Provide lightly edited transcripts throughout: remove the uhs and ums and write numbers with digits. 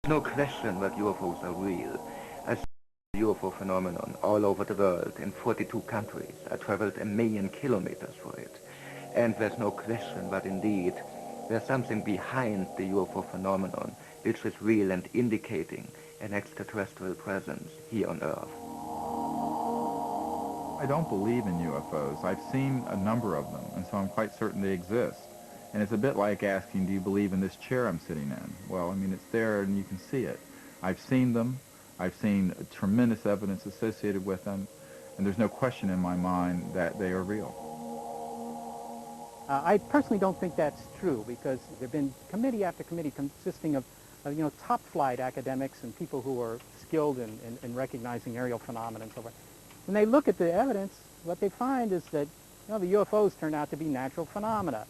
No question that UFOs are real. I see the UFO phenomenon all over the world in 42 countries. I traveled 1 million kilometers for it. And there's no question that indeed there's something behind the UFO phenomenon which is real and indicating an extraterrestrial presence here on Earth. I don't believe in UFOs. I've seen a number of them, and so I'm quite certain they exist. And it's a bit like asking, do you believe in this chair I'm sitting in? Well, I mean, it's there and you can see it. I've seen them. I've seen tremendous evidence associated with them, and there's no question in my mind that they are real. I personally don't think that's true, because there have been committee after committee consisting of top flight academics and people who are skilled in recognizing aerial phenomena and so forth. When they look at the evidence, what they find is that the UFOs turn out to be natural phenomena.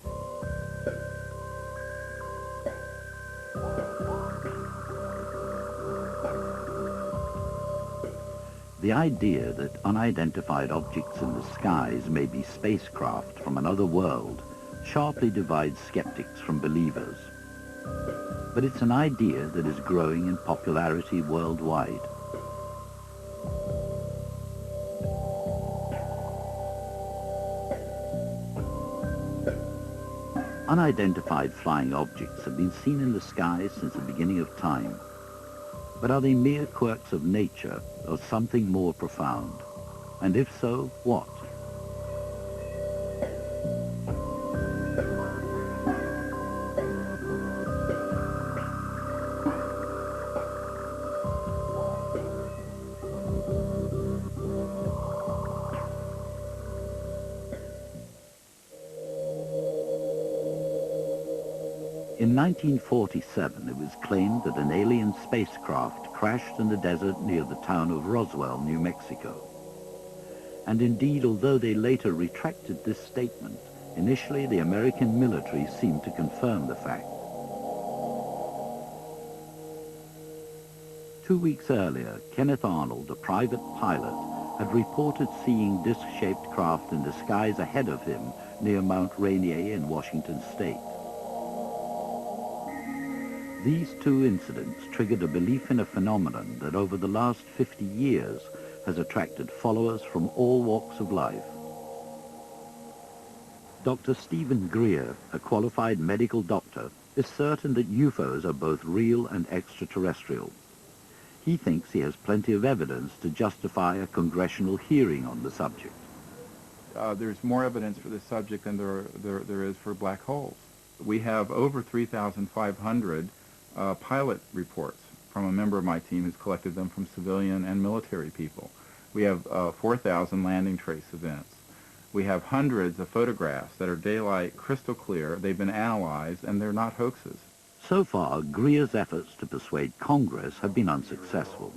The idea that unidentified objects in the skies may be spacecraft from another world sharply divides skeptics from believers. But it's an idea that is growing in popularity worldwide. Unidentified flying objects have been seen in the skies since the beginning of time. But are they mere quirks of nature or something more profound? And if so, what? In 1947, it was claimed that an alien spacecraft crashed in the desert near the town of Roswell, New Mexico. And indeed, although they later retracted this statement, initially the American military seemed to confirm the fact. 2 weeks earlier, Kenneth Arnold, a private pilot, had reported seeing disc-shaped craft in the skies ahead of him near Mount Rainier in Washington state. These two incidents triggered a belief in a phenomenon that over the last 50 years has attracted followers from all walks of life. Dr. Stephen Greer, a qualified medical doctor, is certain that UFOs are both real and extraterrestrial. He thinks he has plenty of evidence to justify a congressional hearing on the subject. There's more evidence for this subject than there is for black holes. We have over 3,500 pilot reports from a member of my team who's collected them from civilian and military people. We have 4,000 landing trace events. We have hundreds of photographs that are daylight, crystal clear. They've been analyzed, and they're not hoaxes. So far, Greer's efforts to persuade Congress have been unsuccessful.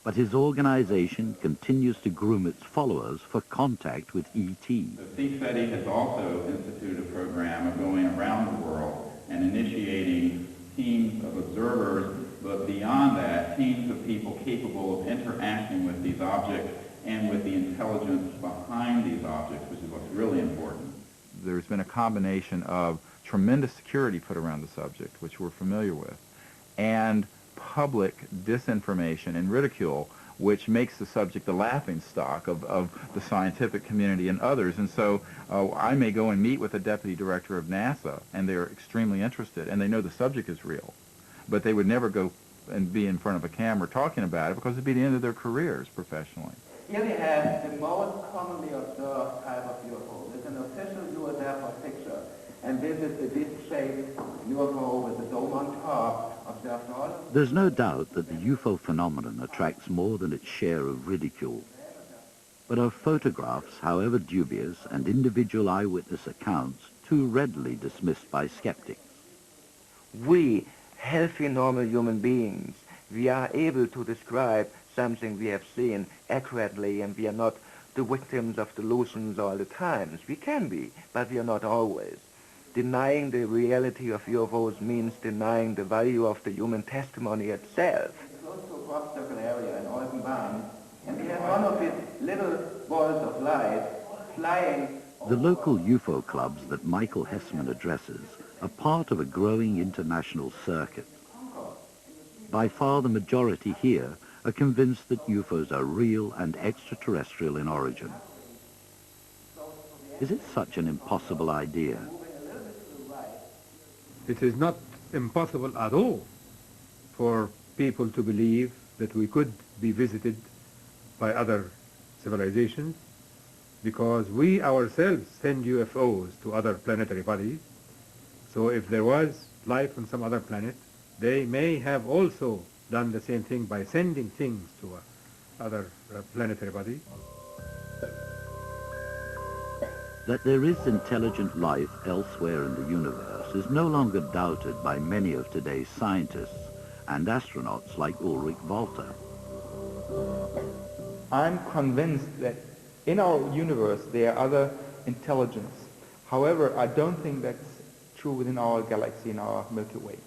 But his organization continues to groom its followers for contact with ET. CSETI has also instituted a program of going around the world and initiating teams of observers, but beyond that, teams of people capable of interacting with these objects and with the intelligence behind these objects, which is what's really important. There's been a combination of tremendous security put around the subject, which we're familiar with, and public disinformation and ridicule, which makes the subject the laughingstock of the scientific community and others. And so I may go and meet with a deputy director of NASA, and they're extremely interested, and they know the subject is real, but they would never go and be in front of a camera talking about it because it'd be the end of their careers professionally. Here we have the most commonly observed type of UFO. It's an official U.S. Air Force picture, and this is the disc-shaped UFO with the dome on top. Observed all. There's no doubt that the UFO phenomenon attracts more than its share of ridicule. But are photographs, however dubious, and individual eyewitness accounts too readily dismissed by skeptics? We, healthy, normal human beings, we are able to describe something we have seen accurately, and we are not the victims of delusions all the time. We can be, but we are not always. Denying the reality of UFOs means denying the value of the human testimony itself. Close to a crop circle area in Alton Barn, and we have one of these little balls of light flying. The local UFO clubs that Michael Hessman addresses are part of a growing international circuit. by far the majority here are convinced that UFOs are real and extraterrestrial in origin. Is it such an impossible idea? It is not impossible at all for people to believe that we could be visited by other civilizations, because we ourselves send UFOs to other planetary bodies. So if there was life on some other planet, they may have also done the same thing by sending things to other planetary bodies. That there is intelligent life elsewhere in the universe is no longer doubted by many of today's scientists and astronauts like Ulrich Walter. I'm convinced that in our universe there are other intelligence. However, I don't think that's true within our galaxy, in our Milky Way.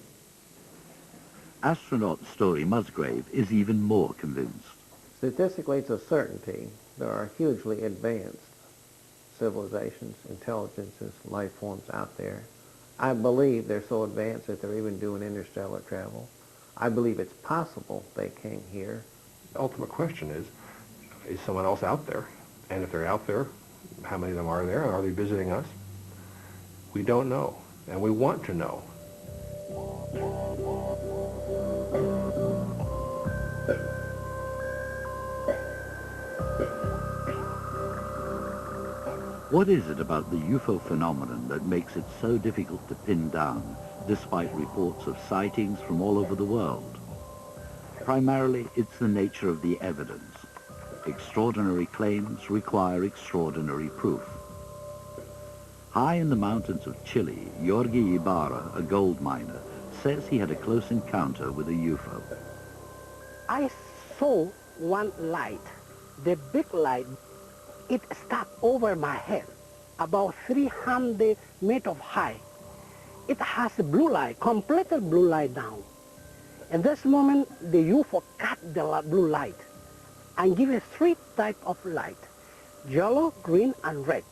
Astronaut Story Musgrave is even more convinced. Statistically, it's a certainty. There are hugely advanced civilizations, intelligences, life forms out there. I believe they're so advanced that they're even doing interstellar travel. I believe it's possible they came here. The ultimate question is someone else out there? And if they're out there, how many of them are there? Are they visiting us? We don't know, and we want to know. What is it about the UFO phenomenon that makes it so difficult to pin down, despite reports of sightings from all over the world? Primarily, it's the nature of the evidence. Extraordinary claims require extraordinary proof. High in the mountains of Chile, Jorge Ibarra, a gold miner, says he had a close encounter with a UFO. I saw one light, the big light. It stuck over my head, about 300 meters high. It has a blue light, completely blue light down. In this moment, the UFO cut the blue light and give it three types of light, yellow, green, and red.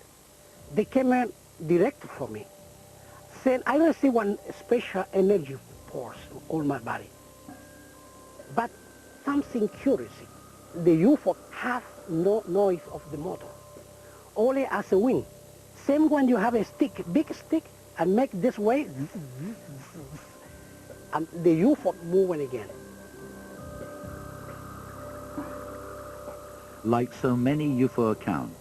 They came in direct for me. Said, I receive one special energy force in all my body. But something curious, the UFO has no noise of the motor, only as a wind. Same when you have a stick, big stick, and make this way, and the UFO moving again. Like so many UFO accounts,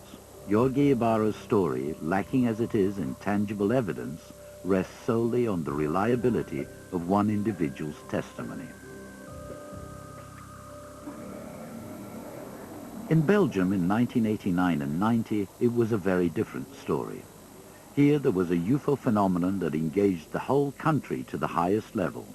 Jorge Ibarra's story, lacking as it is in tangible evidence, rests solely on the reliability of one individual's testimony. In Belgium in 1989 and 90, it was a very different story. Here there was a UFO phenomenon that engaged the whole country to the highest level.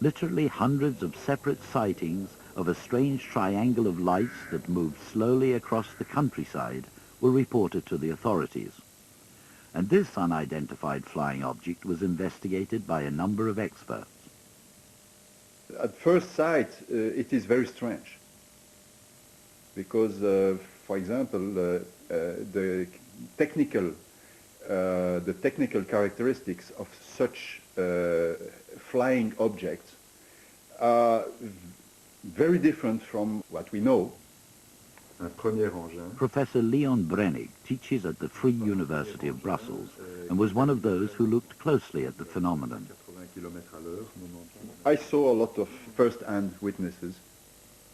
Literally hundreds of separate sightings of a strange triangle of lights that moved slowly across the countryside were reported to the authorities. And this unidentified flying object was investigated by a number of experts. At first sight, it is very strange. Because, for example, the technical characteristics of such flying objects are very different from what we know. Professor Leon Brennig teaches at the Free University of Brussels and was one of those who looked closely at the phenomenon. I saw a lot of first-hand witnesses,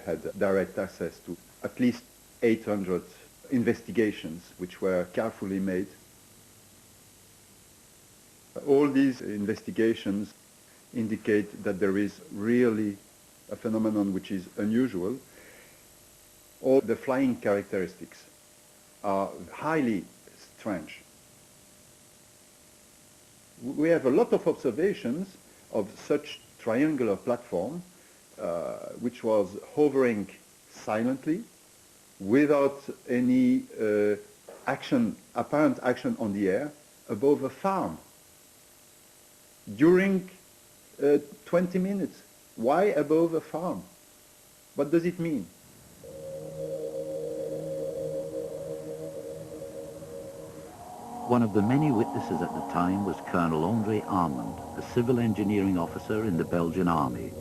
had direct access to at least 800 investigations which were carefully made. All these investigations indicate that there is really a phenomenon which is unusual. All the flying characteristics are highly strange. We have a lot of observations of such triangular platform which was hovering silently without any apparent action on the air above a farm during 20 minutes. Why above a farm? What does it mean? One of the many witnesses at the time was Colonel André Armand, a civil engineering officer in the Belgian army.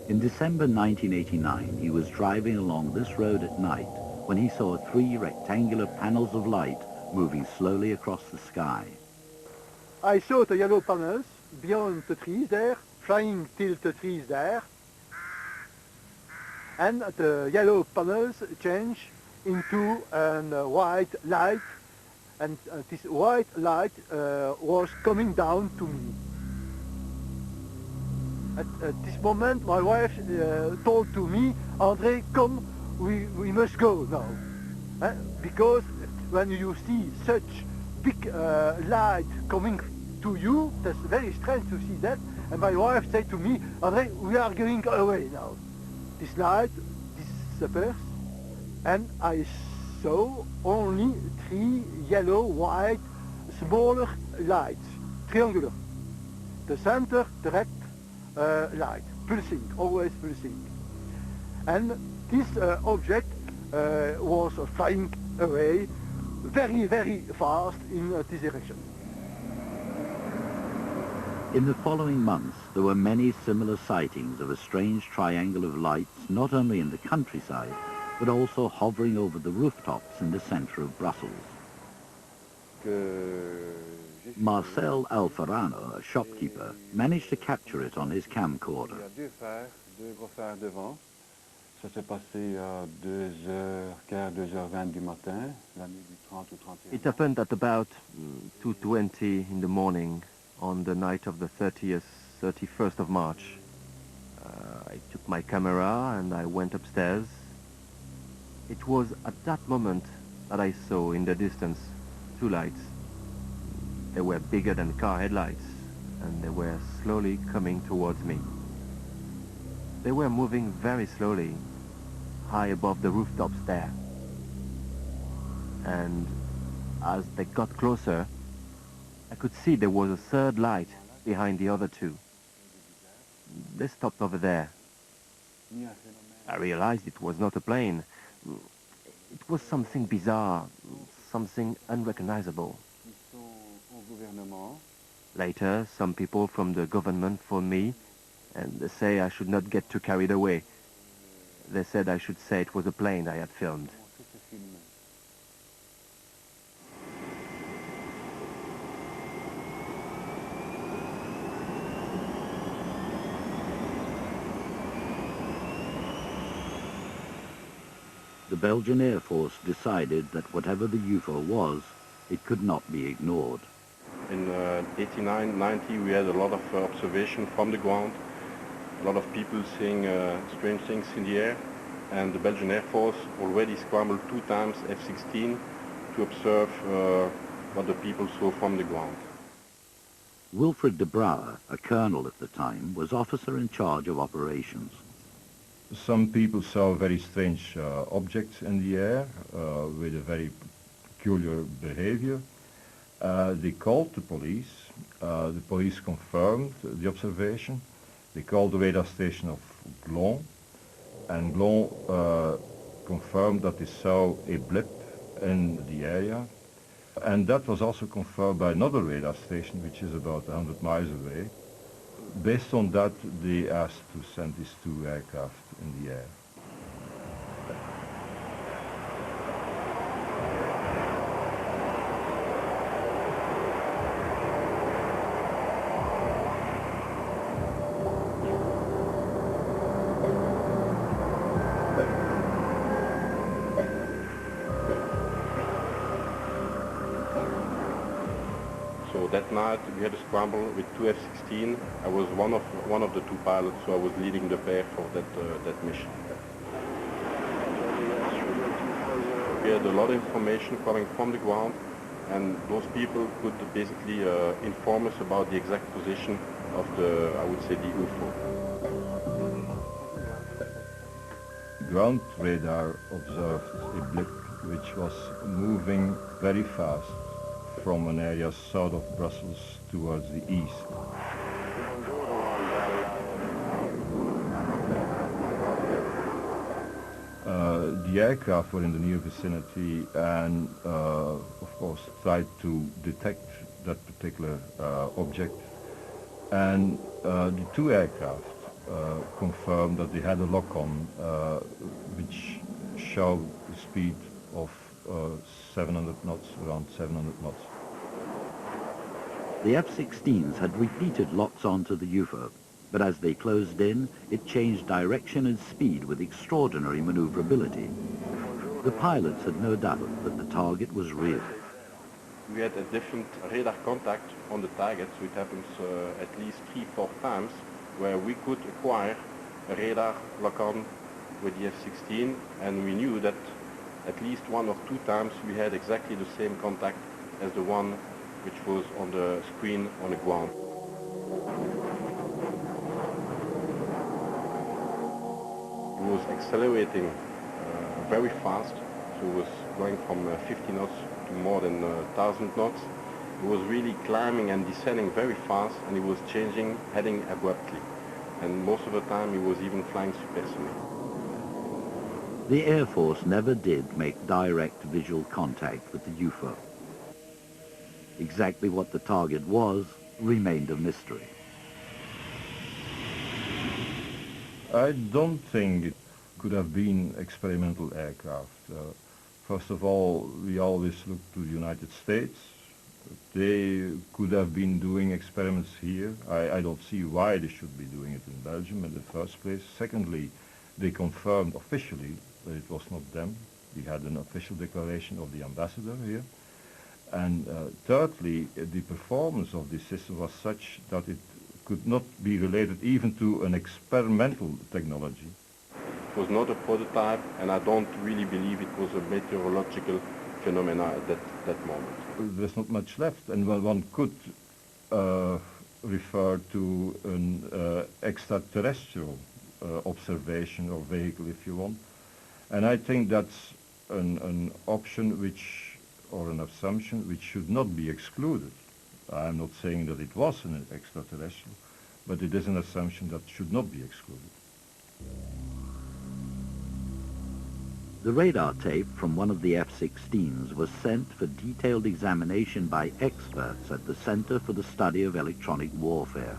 In December 1989, he was driving along this road at night when he saw 3 rectangular panels of light moving slowly across the sky. I saw the yellow panels beyond the trees there, flying till the trees there, and the yellow panels change into a white light, and this white light was coming down to me. At this moment my wife told to me, André, come, we must go now. Because when you see such big light coming to you, that's very strange to see that. And my wife said to me, André, we are going away now. This light disappears, and I saw only 3 yellow, white, smaller lights, triangular. The center, direct light, pulsing, always pulsing. And this object was flying away very, very fast in this direction. In the following months, there were many similar sightings of a strange triangle of lights, not only in the countryside, but also hovering over the rooftops in the center of Brussels. Marcel Alfarano, a shopkeeper, managed to capture it on his camcorder. It happened at about 2:20 in the morning on the night of the 31st of March. I took my camera and I went upstairs. It was at that moment that I saw in the distance 2 lights. They were bigger than car headlights, and they were slowly coming towards me. They were moving very slowly, high above the rooftops there. And as they got closer, I could see there was a 3rd light behind the other 2. They stopped over there. I realized it was not a plane. It was something bizarre, something unrecognizable. Later, some people from the government phoned me, and they say I should not get too carried away. They said I should say it was a plane I had filmed. The Belgian Air Force decided that whatever the UFO was, it could not be ignored. In 89, 90, we had a lot of observation from the ground, a lot of people seeing strange things in the air, and the Belgian Air Force already scrambled 2 times F-16 to observe what the people saw from the ground. Wilfred de Brouwer, a colonel at the time, was officer in charge of operations. Some people saw very strange objects in the air with a very peculiar behavior. They called the police. The police confirmed the observation. They called the radar station of Glon, and Glon confirmed that they saw a blip in the area. And that was also confirmed by another radar station, which is about 100 miles away. Based on that, they asked to send these 2 aircraft in the air. So that night we had a scramble with 2 F-16. I was one of the 2 pilots, so I was leading the pair for that mission. We had a lot of information coming from the ground, and those people could basically inform us about the exact position of the, I would say, the UFO. Ground radar observed a blip which was moving very fast from an area south of Brussels towards the east. The aircraft were in the near vicinity and, of course, tried to detect that particular object. And the 2 aircraft confirmed that they had a lock-on which showed the speed of 700 knots, around 700 knots. The F-16s had repeated locks onto the UFO, but as they closed in, it changed direction and speed with extraordinary maneuverability. The pilots had no doubt that the target was real. We had a different radar contact on the target, so it happens at least 3-4 times, where we could acquire a radar lock-on with the F-16, and we knew that at least 1 or 2 times we had exactly the same contact as the one which was on the screen on the ground. It was accelerating very fast, so it was going from 50 knots to more than 1,000 knots. It was really climbing and descending very fast, and it was changing heading abruptly. And most of the time it was even flying supersonic. The Air Force never did make direct visual contact with the UFO. Exactly what the target was remained a mystery. I don't think it could have been experimental aircraft. First of all, we always look to the United States. They could have been doing experiments here. I don't see why they should be doing it in Belgium in the first place. Secondly, they confirmed officially that it was not them. We had an official declaration of the ambassador here. And thirdly, the performance of this system was such that it could not be related even to an experimental technology. It was not a prototype, and I don't really believe it was a meteorological phenomena at that moment. There's not much left, and one could refer to an extraterrestrial observation or vehicle, if you want. And I think that's an option which, or an assumption which should not be excluded. I'm not saying that it was an extraterrestrial, but it is an assumption that should not be excluded. The radar tape from one of the F-16s was sent for detailed examination by experts at the Center for the Study of Electronic Warfare.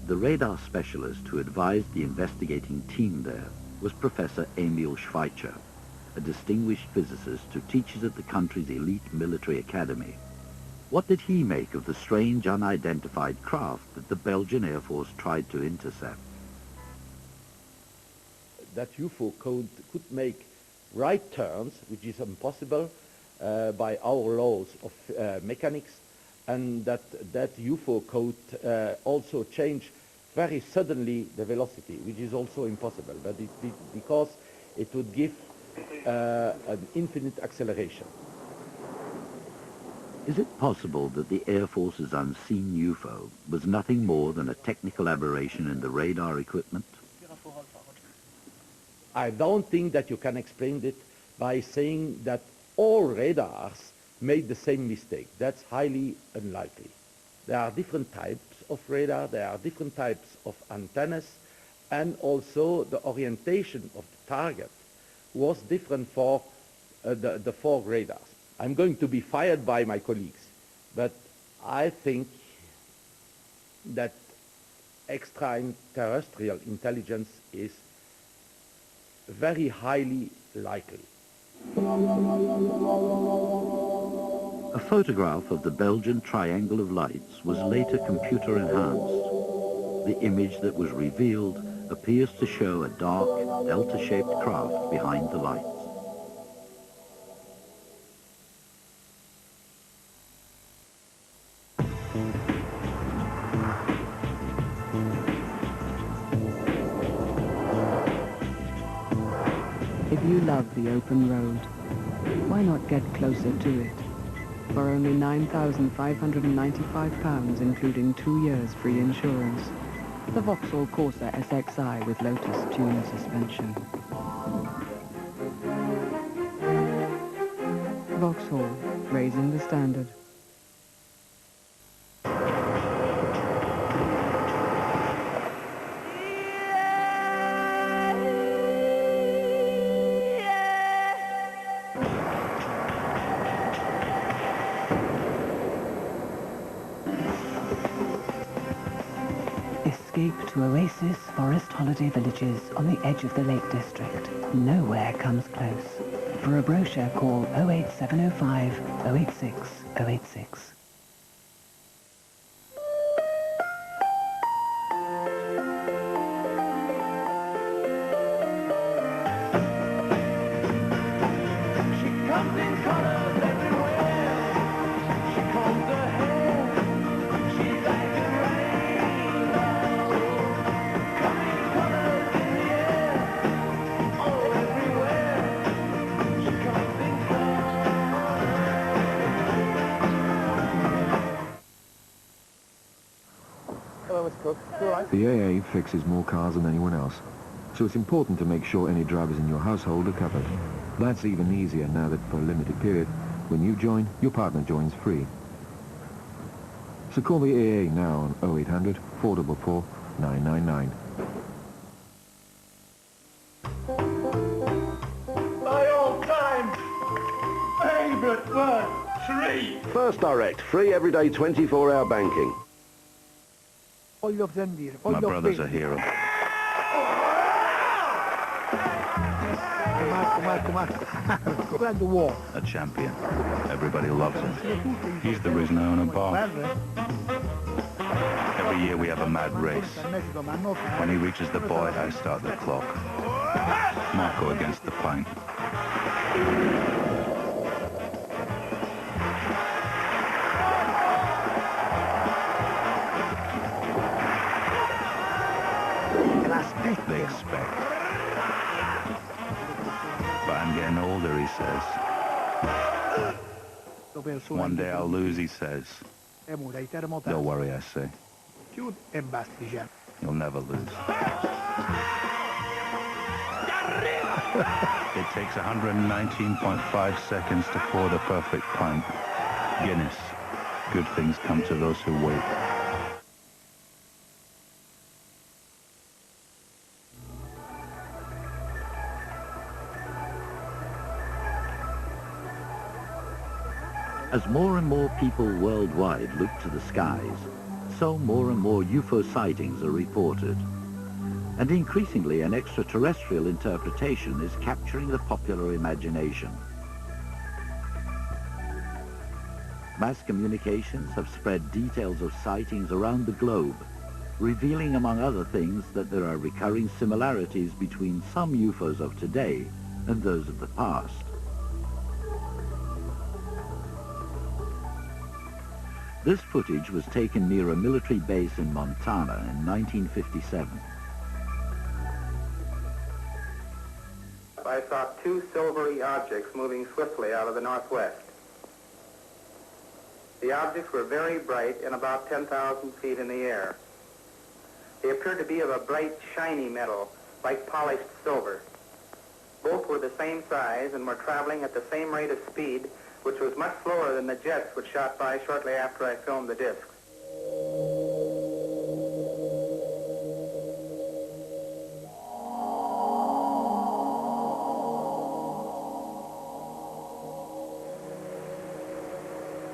The radar specialist who advised the investigating team there was Professor Emil Schweitzer, a distinguished physicist who teaches at the country's elite military academy. What did he make of the strange unidentified craft that the Belgian Air Force tried to intercept? That UFO could make right turns, which is impossible by our laws of mechanics, and that UFO could also change very suddenly the velocity, which is also impossible, but because it would give an infinite acceleration. Is it possible that the Air Force's unseen UFO was nothing more than a technical aberration in the radar equipment? I don't think that you can explain it by saying that all radars made the same mistake. That's highly unlikely. There are different types of radar, there are different types of antennas, and also the orientation of the target was different for the 4 radars. I'm going to be fired by my colleagues, but I think that extraterrestrial intelligence is very highly likely. A photograph of the Belgian Triangle of Lights was later computer enhanced. The image that was revealed appears to show a dark, delta-shaped craft behind the lights. If you love the open road, why not get closer to it? For only £9,595, including 2 years free insurance. The Vauxhall Corsa SXI with Lotus Tune suspension. Vauxhall, raising the standard. Escape to oasis forest holiday villages on the edge of the Lake District. Nowhere comes close. For a brochure, call 08705 086 086. The AA fixes more cars than anyone else, so it's important to make sure any drivers in your household are covered. That's even easier now that for a limited period, when you join, your partner joins free. So call the AA now on 0800 444 999. My all-time favourite word, free. First Direct, free everyday 24-hour banking. Voglio sentire, My brother's a hero. Marco, grande uomo. A champion. Everybody loves him. He's the reason I own a bar. Every year we have a mad race. When he reaches the point, I start the clock. Marco against the pint. They expect. But I'm getting older, he says. One day I'll lose, he says. Don't worry, I say. You'll never lose. It takes 119.5 seconds to pour the perfect pint. Guinness. Good things come to those who wait. As more and more people worldwide look to the skies, so more and more UFO sightings are reported. And increasingly an extraterrestrial interpretation is capturing the popular imagination. Mass communications have spread details of sightings around the globe, revealing among other things that there are recurring similarities between some UFOs of today and those of the past. This footage was taken near a military base in Montana in 1957. I saw two silvery objects moving swiftly out of the northwest. The objects were very bright and about 10,000 feet in the air. They appeared to be of a bright, shiny metal, like polished silver. Both were the same size and were traveling at the same rate of speed, which was much slower than the jets which shot by shortly after I filmed the discs.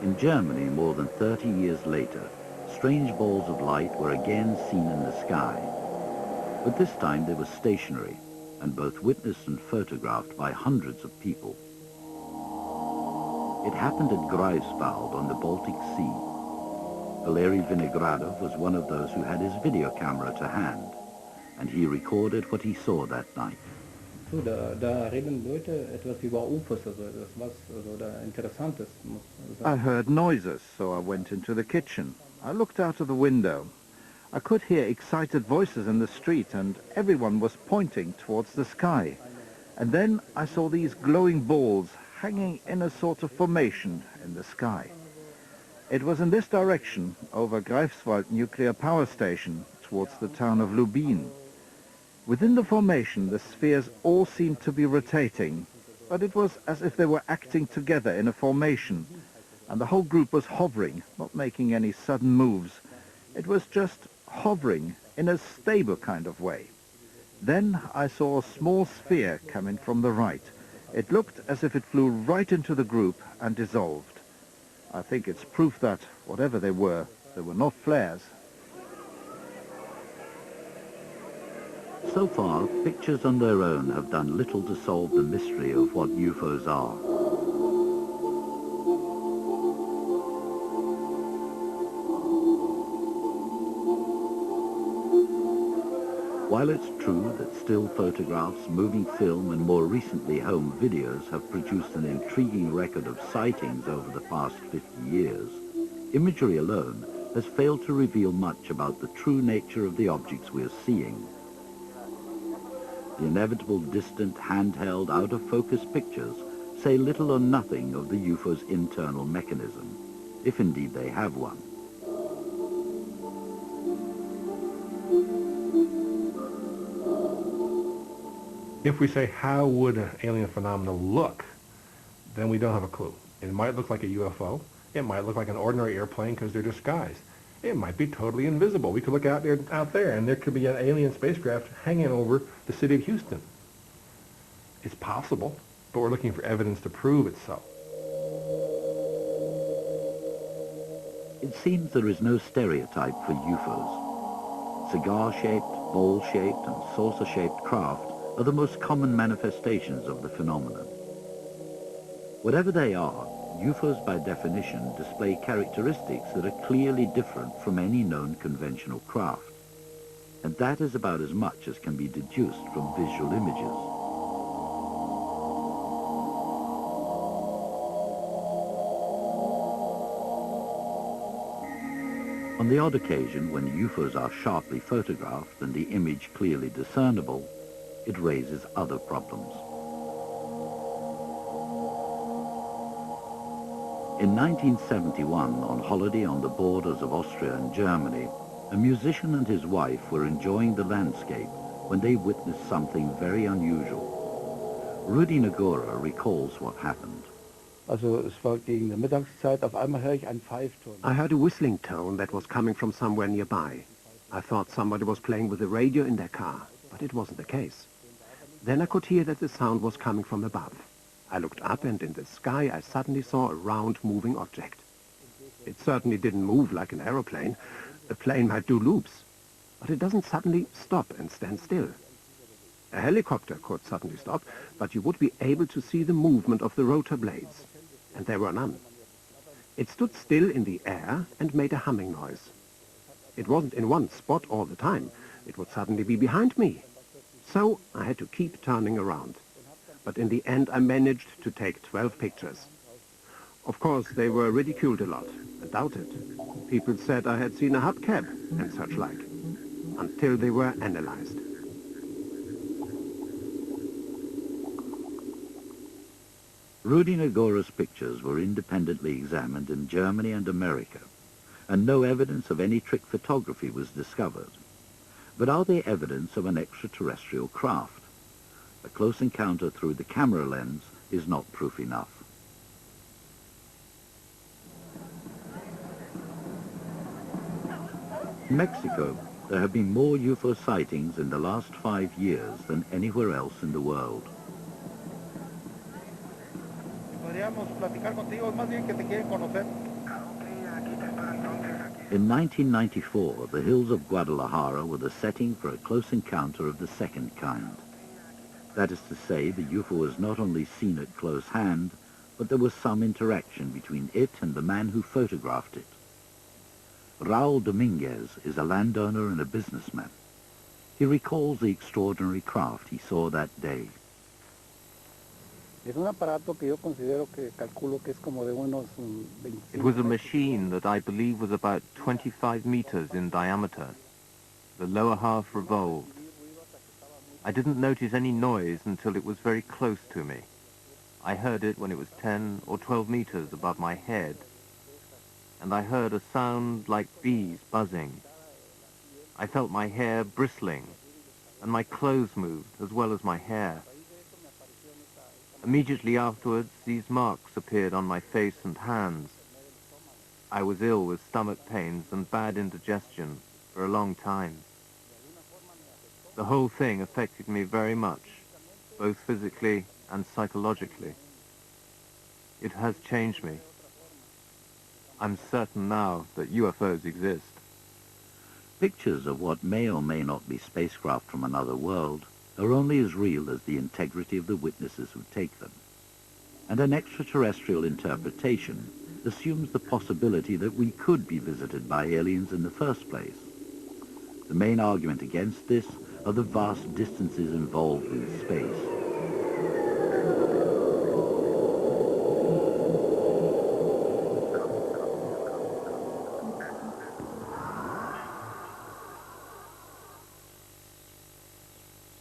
In Germany, more than 30 years later, strange balls of light were again seen in the sky. But this time they were stationary and both witnessed and photographed by hundreds of people. It happened at Greifswald on the Baltic Sea. Valery Vinogradov was one of those who had his video camera to hand, and he recorded what he saw that night. I heard noises, so I went into the kitchen. I looked out of the window. I could hear excited voices in the street, and everyone was pointing towards the sky. And then I saw these glowing balls hanging in a sort of formation in the sky. It was in this direction, over Greifswald nuclear power station, towards the town of Lubin. Within the formation, the spheres all seemed to be rotating, but it was as if they were acting together in a formation, and the whole group was hovering, not making any sudden moves. It was just hovering in a stable kind of way. Then I saw a small sphere coming from the right. It looked as if it flew right into the group and dissolved. I think it's proof that, whatever they were not flares. So far, pictures on their own have done little to solve the mystery of what UFOs are. While it's true that still photographs, moving film and more recently home videos have produced an intriguing record of sightings over the past 50 years, imagery alone has failed to reveal much about the true nature of the objects we're seeing. The inevitable distant, handheld, out-of-focus pictures say little or nothing of the UFO's internal mechanism, if indeed they have one. If we say, how would an alien phenomenon look, then we don't have a clue. It might look like a UFO. It might look like an ordinary airplane because they're disguised. It might be totally invisible. We could look out there, and there could be an alien spacecraft hanging over the city of Houston. It's possible, but we're looking for evidence to prove it's so. It seems there is no stereotype for UFOs. Cigar-shaped, bowl-shaped, and saucer-shaped craft are the most common manifestations of the phenomenon. Whatever they are, UFOs by definition display characteristics that are clearly different from any known conventional craft. And that is about as much as can be deduced from visual images. On the odd occasion when UFOs are sharply photographed and the image clearly discernible, it raises other problems. In 1971, on holiday on the borders of Austria and Germany, a musician and his wife were enjoying the landscape when they witnessed something very unusual. Rudi Nagora recalls what happened. Also es war gegen die Mittagszeit, auf einmal höre ich einen Pfeifton. I heard a whistling tone that was coming from somewhere nearby. I thought somebody was playing with the radio in their car, but it wasn't the case. Then I could hear that the sound was coming from above. I looked up, and in the sky I suddenly saw a round moving object. It certainly didn't move like an aeroplane. A plane might do loops, but it doesn't suddenly stop and stand still. A helicopter could suddenly stop, but you would be able to see the movement of the rotor blades, and there were none. It stood still in the air and made a humming noise. It wasn't in one spot all the time. It would suddenly be behind me. So I had to keep turning around. But in the end I managed to take 12 pictures. Of course, they were ridiculed a lot and doubted. People said I had seen a hubcap and such like, until they were analyzed. Rudi Nagora's pictures were independently examined in Germany and America, and no evidence of any trick photography was discovered. But are they evidence of an extraterrestrial craft? A close encounter through the camera lens is not proof enough. In Mexico, there have been more UFO sightings in the last 5 years than anywhere else in the world. In 1994, the hills of Guadalajara were the setting for a close encounter of the second kind. That is to say, the UFO was not only seen at close hand, but there was some interaction between it and the man who photographed it. Raul Dominguez is a landowner and a businessman. He recalls the extraordinary craft he saw that day. It was a machine that I believe was about 25 meters in diameter. The lower half revolved. I didn't notice any noise until it was very close to me. I heard it when it was 10 or 12 meters above my head, and I heard a sound like bees buzzing. I felt my hair bristling, and my clothes moved as well as my hair. Immediately afterwards, these marks appeared on my face and hands. I was ill with stomach pains and bad indigestion for a long time. The whole thing affected me very much, both physically and psychologically. It has changed me. I'm certain now that UFOs exist. Pictures of what may or may not be spacecraft from another world are only as real as the integrity of the witnesses who take them. And an extraterrestrial interpretation assumes the possibility that we could be visited by aliens in the first place. The main argument against this are the vast distances involved in space.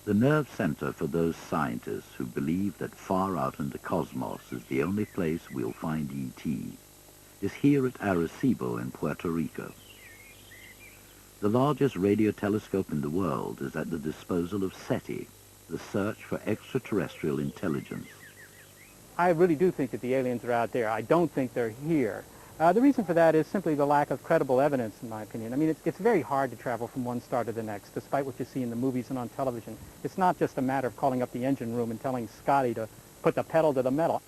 The nerve center for those scientists who believe that far out in the cosmos is the only place we'll find ET is here at Arecibo in Puerto Rico. The largest radio telescope in the world is at the disposal of SETI, the search for extraterrestrial intelligence. I really do think that the aliens are out there. I don't think they're here. The reason for that is simply the lack of credible evidence, in my opinion. I mean, it's very hard to travel from one star to the next, despite what you see in the movies and on television. It's not just a matter of calling up the engine room and telling Scotty to put the pedal to the metal.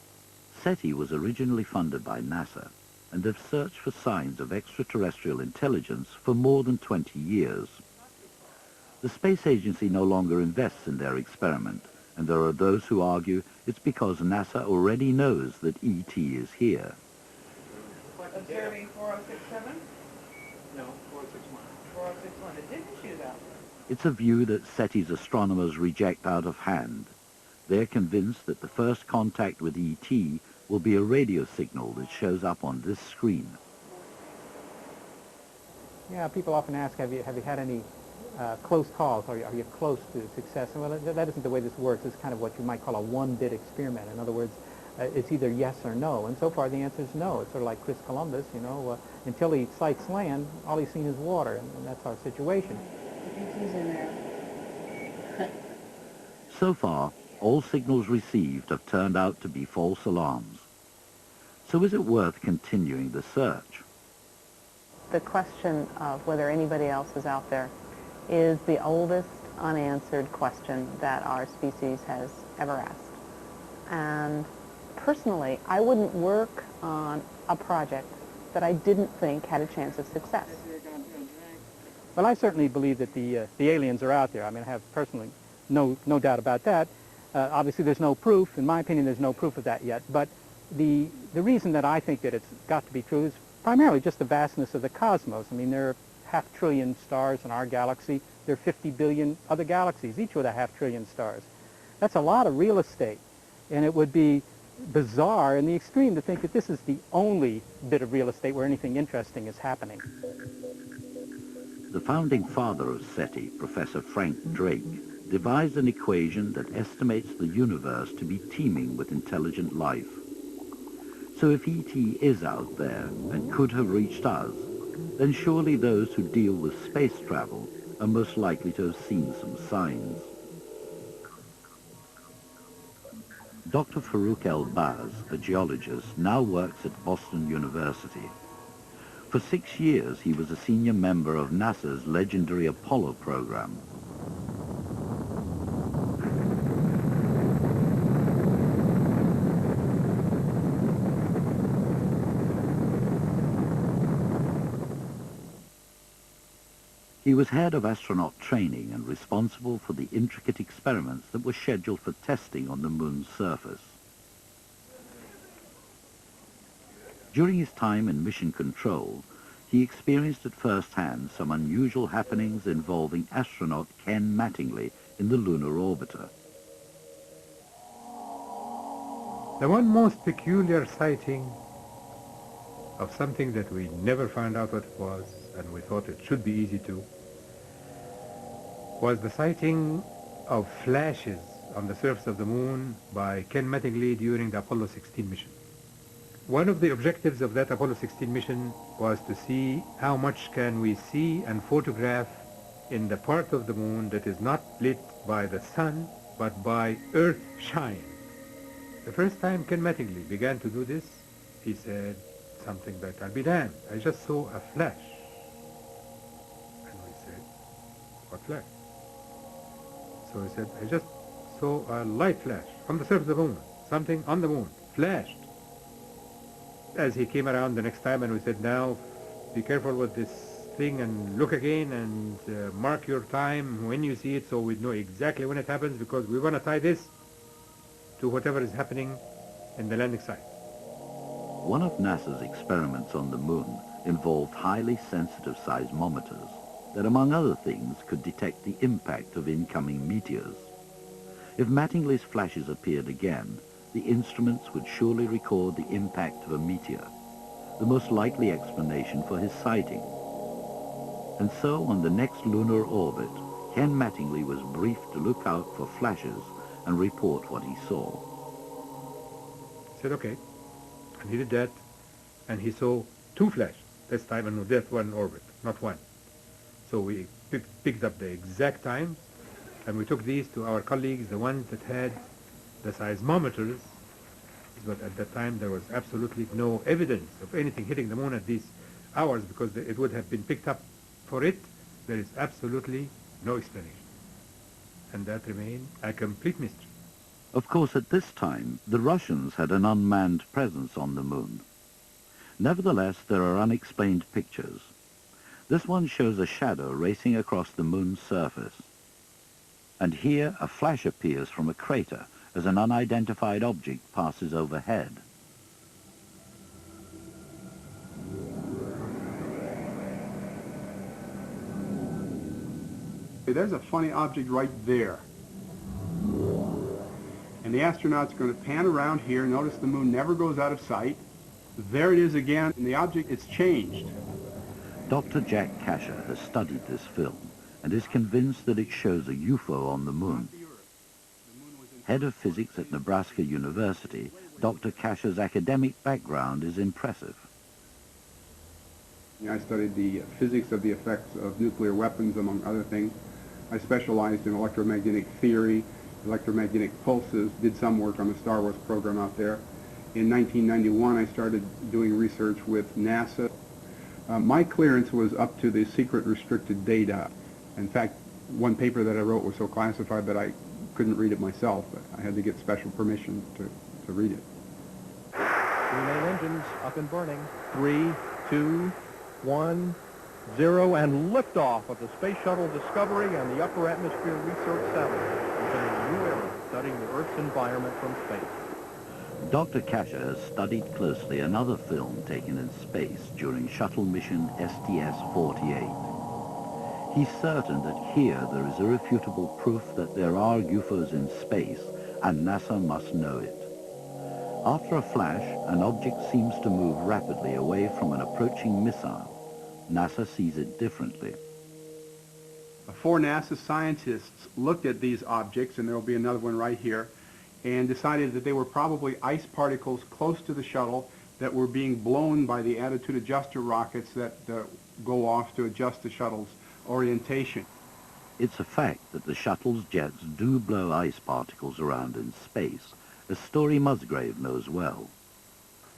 SETI was originally funded by NASA and have searched for signs of extraterrestrial intelligence for more than 20 years. The space agency no longer invests in their experiment, and there are those who argue it's because NASA already knows that ET is here. Observing 4067? No, 4061. 4061. It didn't shoot out. It's a view that SETI's astronomers reject out of hand. They're convinced that the first contact with ET will be a radio signal that shows up on this screen. Yeah, people often ask, have you had any close calls? Are you close to success? Well, that isn't the way this works. It's kind of what you might call a one-bit experiment. In other words, it's either yes or no. And so far, the answer is no. It's sort of like Chris Columbus, you know. Until he sights land, all he's seen is water, and that's our situation. ET's in there. So far, all signals received have turned out to be false alarms. So is it worth continuing the search? The question of whether anybody else is out there is the oldest unanswered question that our species has ever asked. And personally, I wouldn't work on a project that I didn't think had a chance of success. Well, I certainly believe that the aliens are out there. I mean, I have personally no doubt about that. Obviously, there's no proof. In my opinion, there's no proof of that yet. But the reason that I think that it's got to be true is primarily just the vastness of the cosmos. I mean, there are 500 billion stars in our galaxy. There are 50 billion other galaxies, each with 500 billion stars. That's a lot of real estate. And it would be bizarre in the extreme to think that this is the only bit of real estate where anything interesting is happening. The founding father of SETI, Professor Frank Drake, devised an equation that estimates the universe to be teeming with intelligent life. So if ET is out there and could have reached us, then surely those who deal with space travel are most likely to have seen some signs. Dr. Farouk El-Baz, a geologist, now works at Boston University. For 6 years, he was a senior member of NASA's legendary Apollo program. He was head of astronaut training and responsible for the intricate experiments that were scheduled for testing on the moon's surface. During his time in mission control, he experienced at first hand some unusual happenings involving astronaut Ken Mattingly in the lunar orbiter. The one most peculiar sighting of something that we never found out what it was, and we thought it should be easy to, was the sighting of flashes on the surface of the moon by Ken Mattingly during the Apollo 16 mission. One of the objectives of that Apollo 16 mission was to see how much can we see and photograph in the part of the moon that is not lit by the sun, but by earth shine. The first time Ken Mattingly began to do this, he said something like, "I'll be damned, I just saw a flash." And we said, "What flash?" So he said, "I just saw a light flash on the surface of the moon. Something on the moon flashed." As he came around the next time and we said, "Now, be careful with this thing and look again and mark your time when you see it so we know exactly when it happens, because we're going to tie this to whatever is happening in the landing site. One of NASA's experiments on the moon involved highly sensitive seismometers that, among other things, could detect the impact of incoming meteors. If Mattingly's flashes appeared again, the instruments would surely record the impact of a meteor, the most likely explanation for his sighting. And so, on the next lunar orbit, Ken Mattingly was briefed to look out for flashes and report what he saw. He said, okay. And he did that, and he saw 2 flashes this time, and that one orbit, not one. So we picked up the exact time, and we took these to our colleagues, the ones that had the seismometers, but at that time there was absolutely no evidence of anything hitting the moon at these hours, because it would have been picked up. For it, there is absolutely no explanation. And that remained a complete mystery. Of course, at this time, the Russians had an unmanned presence on the moon. Nevertheless, there are unexplained pictures. This one shows a shadow racing across the moon's surface. And here, a flash appears from a crater as an unidentified object passes overhead. There's a funny object right there. And the astronaut's going to pan around here. Notice the moon never goes out of sight. There it is again, and the object, it's changed. Dr. Jack Kasher has studied this film and is convinced that it shows a UFO on the moon. Head of physics at Nebraska University, Dr. Kasher's academic background is impressive. I studied the physics of the effects of nuclear weapons, among other things. I specialized in electromagnetic theory, electromagnetic pulses, did some work on the Star Wars program out there. In 1991, I started doing research with NASA. My clearance was up to the secret restricted data. In fact, one paper that I wrote was so classified that I couldn't read it myself, but I had to get special permission to read it. 3 main engines up and burning. 3, 2, 1, 0, and liftoff of the Space Shuttle Discovery and the Upper Atmosphere Research Satellite, beginning a new era studying the Earth's environment from space. Dr. Kasher has studied closely another film taken in space during shuttle mission STS-48. He's certain that here there is irrefutable proof that there are UFOs in space, and NASA must know it. After a flash, an object seems to move rapidly away from an approaching missile. NASA sees it differently. 4 NASA scientists looked at these objects, and there will be another one right here, and decided that they were probably ice particles close to the shuttle that were being blown by the attitude adjuster rockets that go off to adjust the shuttle's orientation. It's a fact that the shuttle's jets do blow ice particles around in space, as Story Musgrave knows well.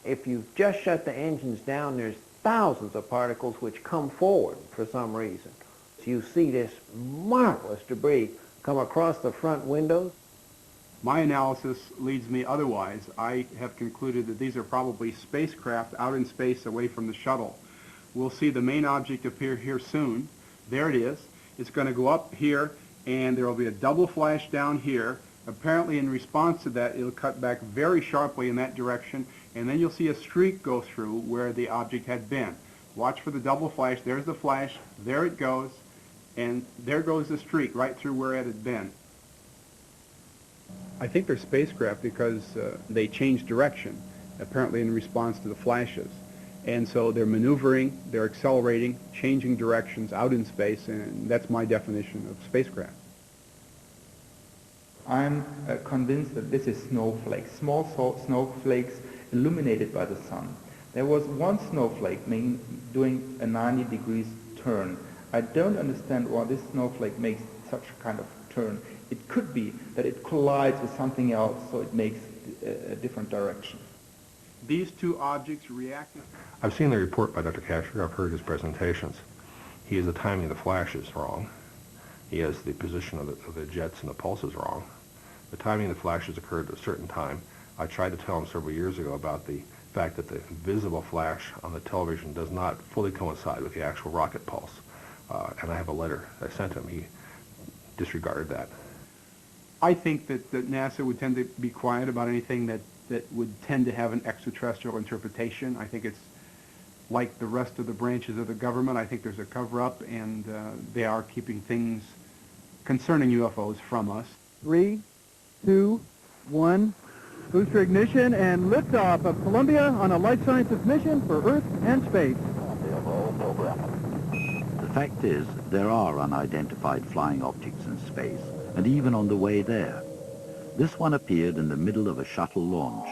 If you just shut the engines down, there's thousands of particles which come forward for some reason. You see this marvelous debris come across the front windows. My analysis leads me otherwise. I have concluded that these are probably spacecraft out in space away from the shuttle. We'll see the main object appear here soon. There it is. It's going to go up here, and there will be a double flash down here. Apparently, in response to that, it'll cut back very sharply in that direction, and then you'll see a streak go through where the object had been. Watch for the double flash. There's the flash. There it goes, and there goes the streak right through where it had been. I think they're spacecraft because they change direction, apparently in response to the flashes. And so they're maneuvering, they're accelerating, changing directions out in space, and that's my definition of spacecraft. I'm convinced that this is snowflakes, small snowflakes illuminated by the sun. There was one snowflake doing a 90 degrees turn. I don't understand why this snowflake makes such a kind of turn. It could be that it collides with something else, so it makes a different direction. These 2 objects reacted. I've seen the report by Dr. Kasher. I've heard his presentations. He has the timing of the flashes wrong. He has the position of the jets and the pulses wrong. The timing of the flashes occurred at a certain time. I tried to tell him several years ago about the fact that the visible flash on the television does not fully coincide with the actual rocket pulse. And I have a letter I sent him. He disregarded that. I think that NASA would tend to be quiet about anything that would tend to have an extraterrestrial interpretation. I think it's like the rest of the branches of the government. I think there's a cover-up, and they are keeping things concerning UFOs from us. 3, 2, 1. Booster ignition and liftoff of Columbia on a life sciences mission for Earth and space. The fact is, there are unidentified flying objects in space, and even on the way there. This one appeared in the middle of a shuttle launch.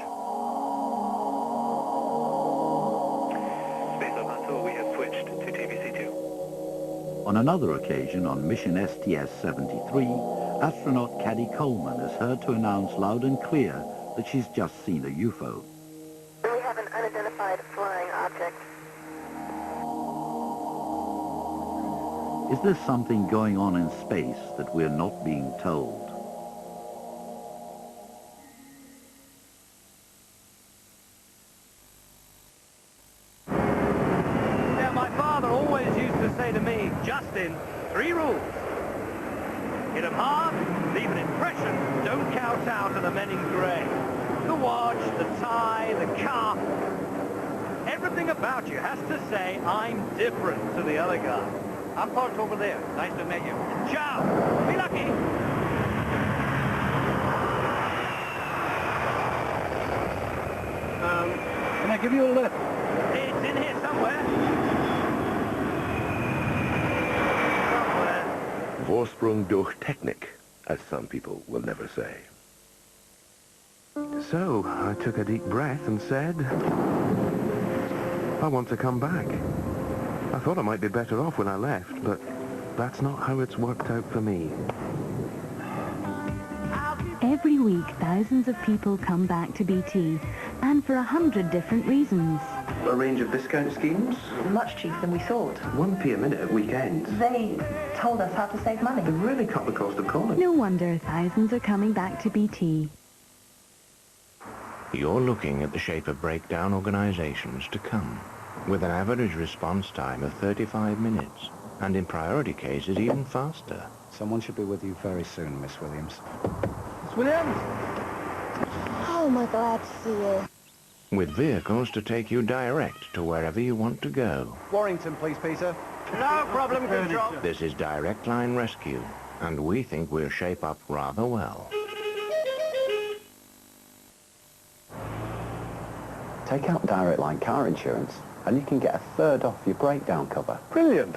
Space Up Hunter, we have switched to TVC2. On another occasion, on mission STS-73, astronaut Caddy Coleman is heard to announce loud and clear that she's just seen a UFO. We have an unidentified flying object. Is there something going on in space that we're not being told? Yeah, my father always used to say to me, Justin, 3 rules. Hit 'em hard, leave an impression, don't count out of the men in grey. The watch, the tie, the car, everything about you has to say, I'm different to the other guy. I'm parked over there. Nice to meet you. Ciao! Be lucky! Can I give you a lift? It's in here somewhere. Vorsprung durch Technik, as some people will never say. So, I took a deep breath and said, I want to come back. I thought I might be better off when I left, but that's not how it's worked out for me. Every week, thousands of people come back to BT, and for 100 different reasons. A range of discount schemes? Much cheaper than we thought. 1p a minute at weekends. They told us how to save money. They really cut the cost of calling. No wonder thousands are coming back to BT. You're looking at the shape of breakdown organizations to come, with an average response time of 35 minutes, and in priority cases even faster. Someone should be with you very soon, Miss Williams. Miss Williams? Oh, am I glad to see you. With vehicles to take you direct to wherever you want to go. Warrington, please, Peter. No problem, Control. This is Direct Line Rescue, and we think we'll shape up rather well. Take out Direct Line car insurance, and you can get 1/3 off your breakdown cover. Brilliant.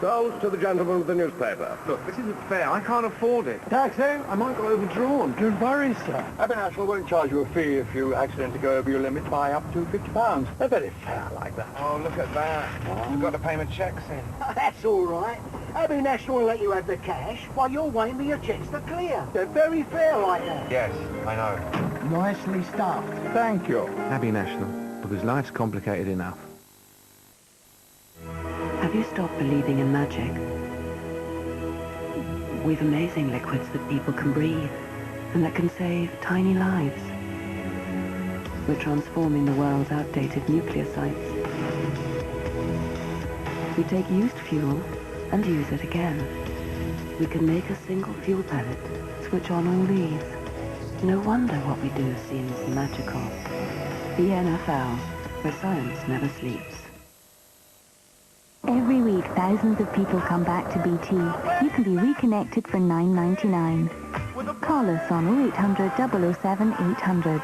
Goes to the gentleman with the newspaper. Look, this isn't fair. I can't afford it. Taxi, I might go overdrawn. Don't worry, sir. Abbey National won't charge you a fee if you accidentally go over your limit by up to £50. They're very fair like that. Oh, look at that. You've got to pay my checks in. That's all right. Abbey National will let you have the cash while you're waiting for your checks to clear. They're very fair like that. Yes, I know. Nicely stuffed. Thank you. Abbey National, because life's complicated enough. Have you stopped believing in magic? We've amazing liquids that people can breathe and that can save tiny lives. We're transforming the world's outdated nuclear sites. We take used fuel and use it again. We can make a single fuel pellet, switch on all these. No wonder what we do seems magical. The NFL, where science never sleeps. Every week, thousands of people come back to BT. You can be reconnected for $9.99. Call us on 0800 007 800.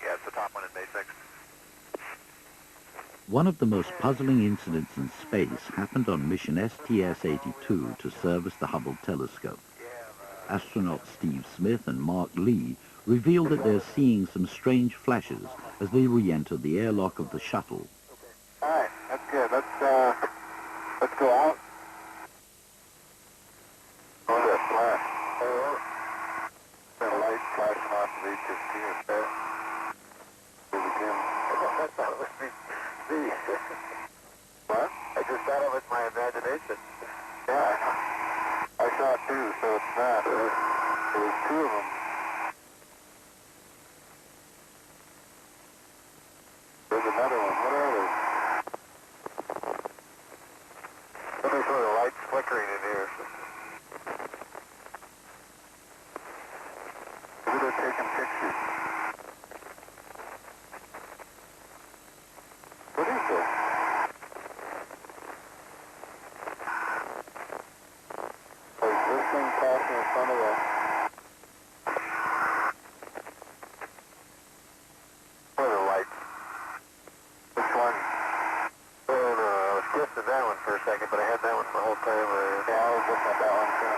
Yeah, it's the top one in Bay 6. One of the most puzzling incidents in space happened on mission STS-82 to service the Hubble telescope. Astronauts Steve Smith and Mark Lee revealed that they're seeing some strange flashes as they re-enter the airlock of the shuttle. All right, that's good. Let's go out. Oh, the flash. The light flashing off of HST there. What? I just thought it was go taking pictures. What is this? Is this thing passing in front of us? What are the lights? Which one? Oh, no, I was guessing that one for a second, but I had that one the whole time. Yeah, I was looking at that one too.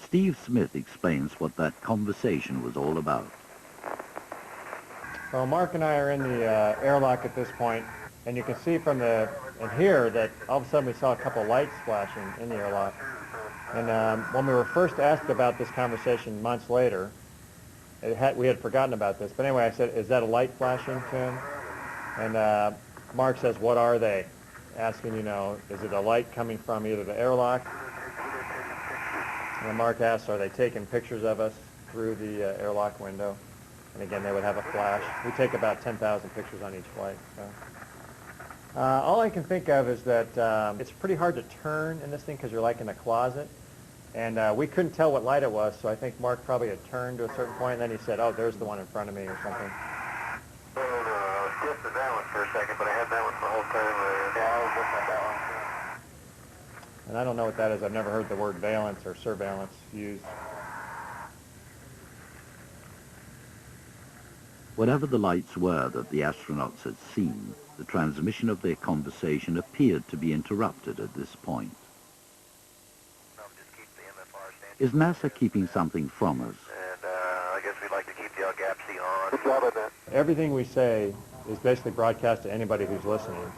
Steve Smith explains what that conversation was all about. Well, Mark and I are in the airlock at this point, and you can see from and here that all of a sudden we saw a couple lights flashing in the airlock. And when we were first asked about this conversation months later, we had forgotten about this. But anyway, I said, "Is that a light flashing to him?" And Mark says, "What are they?" Asking, is it a light coming from either the airlock? And Mark asks, "Are they taking pictures of us through the airlock window?" And again, they would have a flash. We take about 10,000 pictures on each flight. So. All I can think of is that it's pretty hard to turn in this thing because you're like in a closet. And we couldn't tell what light it was, so I think Mark probably had turned to a certain point, and then he said, "Oh, there's the one in front of me," or something. Oh, no, I was guessing that one for a second, but I had that one the whole time. Yeah, I was looking at that one too. And I don't know what that is. I've never heard the word valence or surveillance used. Whatever the lights were that the astronauts had seen, the transmission of their conversation appeared to be interrupted at this point. Is NASA keeping something from us? And I guess we'd like to keep the LGAPC on. Everything we say is basically broadcast to anybody who's listening.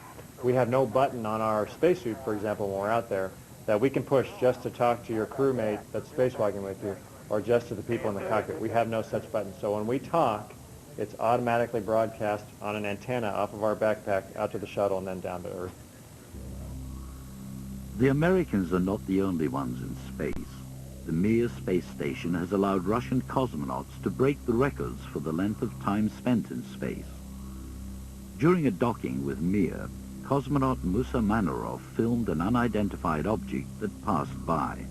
We have no button on our spacesuit, for example, when we're out there, that we can push just to talk to your crewmate that's spacewalking with you, or just to the people in the cockpit. We have no such button. So when we talk, it's automatically broadcast on an antenna off of our backpack out to the shuttle and then down to Earth. The Americans are not the only ones in space. The Mir space station has allowed Russian cosmonauts to break the records for the length of time spent in space. During a docking with Mir, cosmonaut Musa Manarov filmed an unidentified object that passed by.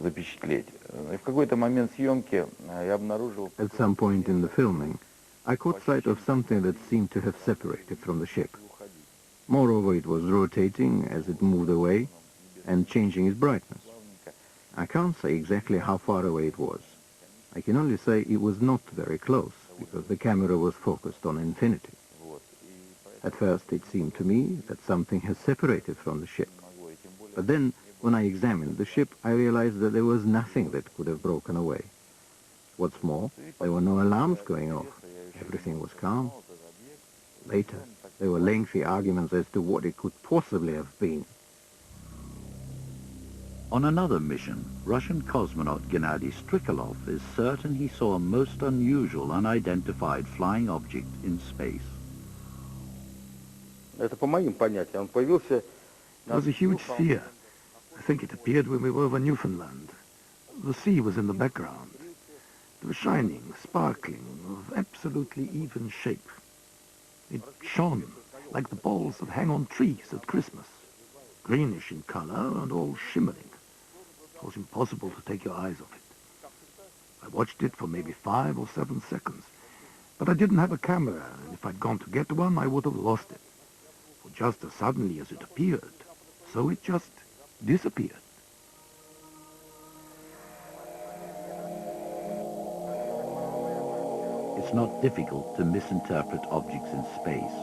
At some point in the filming, I caught sight of something that seemed to have separated from the ship. Moreover, it was rotating as it moved away and changing its brightness. I can't say exactly how far away it was. I can only say it was not very close, because the camera was focused on infinity. At first, it seemed to me that something had separated from the ship. But then, when I examined the ship, I realized that there was nothing that could have broken away. What's more, there were no alarms going off. Everything was calm. Later, there were lengthy arguments as to what it could possibly have been. On another mission, Russian cosmonaut Gennady Strikalov is certain he saw a most unusual unidentified flying object in space. It was a huge sphere. I think it appeared when we were over Newfoundland. The sea was in the background. It was shining, sparkling, of absolutely even shape. It shone like the balls that hang on trees at Christmas, greenish in color and all shimmering. It was impossible to take your eyes off it. I watched it for maybe 5 or 7 seconds, but I didn't have a camera, and if I'd gone to get one, I would have lost it. For just as suddenly as it appeared, so it just disappeared. It's not difficult to misinterpret objects in space.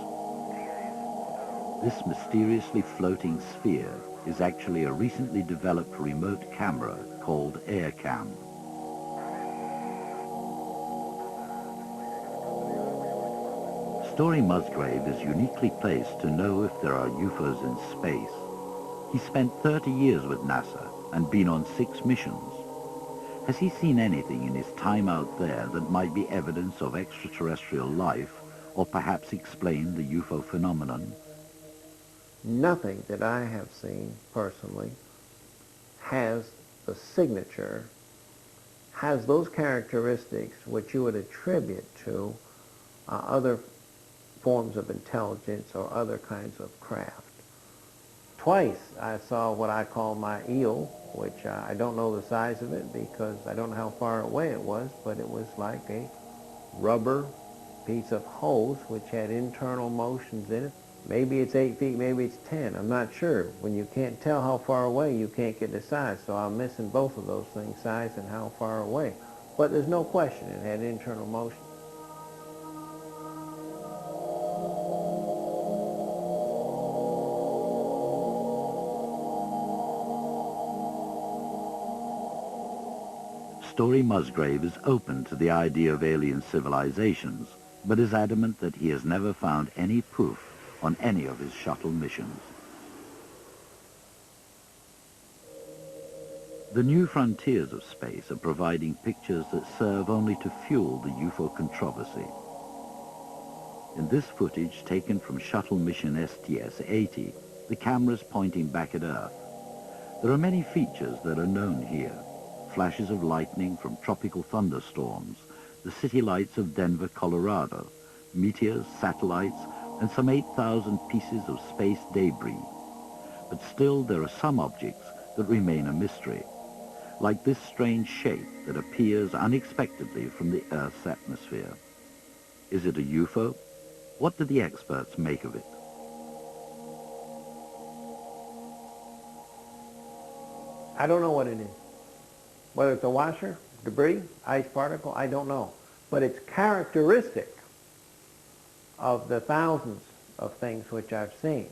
This mysteriously floating sphere is actually a recently developed remote camera called AirCam. Story Musgrave is uniquely placed to know if there are UFOs in space. He spent 30 years with NASA and been on 6 missions. Has he seen anything in his time out there that might be evidence of extraterrestrial life, or perhaps explain the UFO phenomenon? Nothing that I have seen personally has the signature, has those characteristics which you would attribute to other forms of intelligence or other kinds of craft. Twice I saw what I call my eel, which I don't know the size of it because I don't know how far away it was, but it was like a rubber piece of hose which had internal motions in it. Maybe it's 8 feet, maybe it's 10, I'm not sure. When you can't tell how far away, you can't get the size, so I'm missing both of those things, size and how far away. But there's no question it had internal motion. Story Musgrave is open to the idea of alien civilizations, but is adamant that he has never found any proof on any of his shuttle missions. The new frontiers of space are providing pictures that serve only to fuel the UFO controversy. In this footage taken from shuttle mission STS-80, the camera's pointing back at Earth. There are many features that are known here. Flashes of lightning from tropical thunderstorms, the city lights of Denver, Colorado, meteors, satellites, and some 8,000 pieces of space debris. But still there are some objects that remain a mystery, like this strange shape that appears unexpectedly from the Earth's atmosphere. Is it a UFO? What do the experts make of it? I don't know what it is. Whether it's a washer, debris, ice particle, I don't know. But it's characteristic of the thousands of things which I've seen.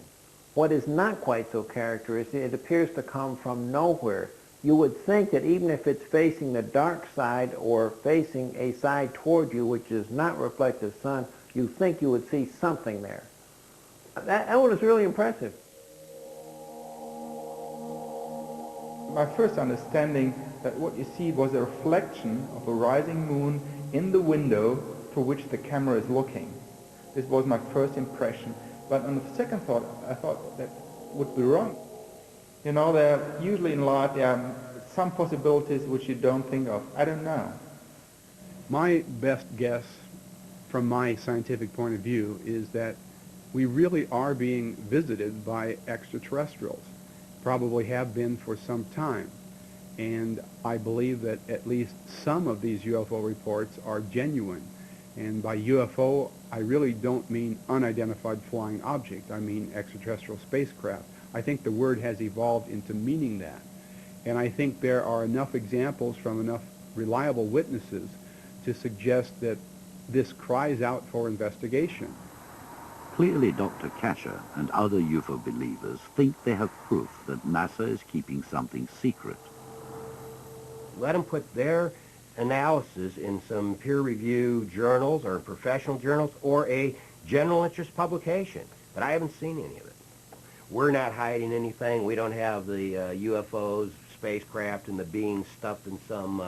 What is not quite so characteristic, it appears to come from nowhere. You would think that even if it's facing the dark side or facing a side toward you which does not reflect the sun, you think you would see something there. That one is really impressive. My first understanding that what you see was a reflection of a rising moon in the window through which the camera is looking. This was my first impression. But on the second thought, I thought that would be wrong. You know, usually in life there are some possibilities which you don't think of. I don't know. My best guess from my scientific point of view is that we really are being visited by extraterrestrials. Probably have been for some time. And I believe that at least some of these UFO reports are genuine. And by UFO, I really don't mean unidentified flying object. I mean extraterrestrial spacecraft. I think the word has evolved into meaning that. And I think there are enough examples from enough reliable witnesses to suggest that this cries out for investigation. Clearly, Dr. Kasher and other UFO believers think they have proof that NASA is keeping something secret. Let them put their analysis in some peer-reviewed journals or professional journals or a general interest publication. But I haven't seen any of it. We're not hiding anything. We don't have the UFOs, spacecraft, and the beings stuffed in some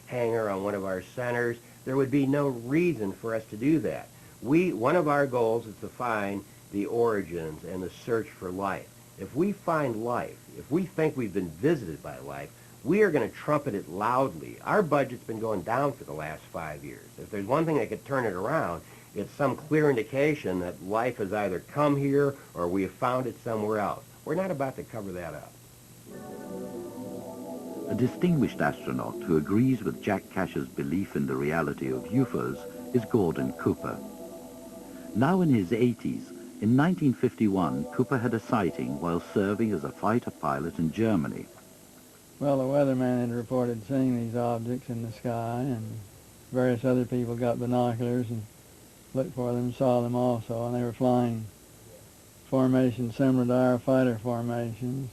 hangar on one of our centers. There would be no reason for us to do that. One of our goals is to find the origins and the search for life. If we find life, if we think we've been visited by life, we are going to trumpet it loudly. Our budget's been going down for the last 5 years. If there's one thing that could turn it around, it's some clear indication that life has either come here or we have found it somewhere else. We're not about to cover that up. A distinguished astronaut who agrees with Jack Kasher's belief in the reality of UFOs is Gordon Cooper. Now in his 80s, in 1951, Cooper had a sighting while serving as a fighter pilot in Germany. Well, the weatherman had reported seeing these objects in the sky, and various other people got binoculars and looked for them and saw them also, and they were flying formations similar to our fighter formations,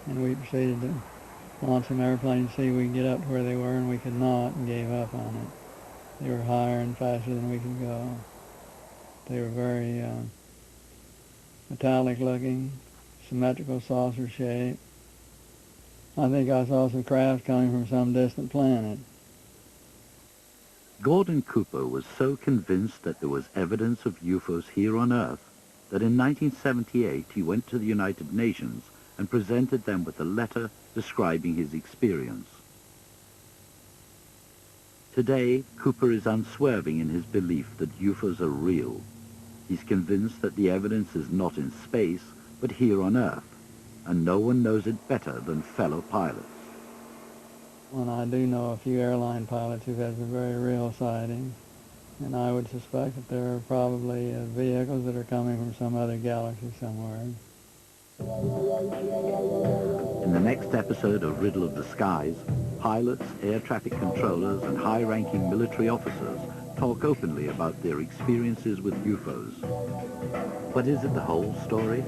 and we proceeded to launch some airplanes to see if we could get up to where they were, and we could not, and gave up on it. They were higher and faster than we could go. They were very metallic looking, symmetrical saucer shape. I think I saw some craft coming from some distant planet. Gordon Cooper was so convinced that there was evidence of UFOs here on Earth that in 1978 he went to the United Nations and presented them with a letter describing his experience. Today, Cooper is unswerving in his belief that UFOs are real. He's convinced that the evidence is not in space, but here on Earth. and no one knows it better than fellow pilots. And I do know a few airline pilots who've had some very real sightings, and I would suspect that there are probably vehicles that are coming from some other galaxy somewhere. In the next episode of Riddle of the Skies, pilots, air traffic controllers, and high-ranking military officers talk openly about their experiences with UFOs. But is it the whole story?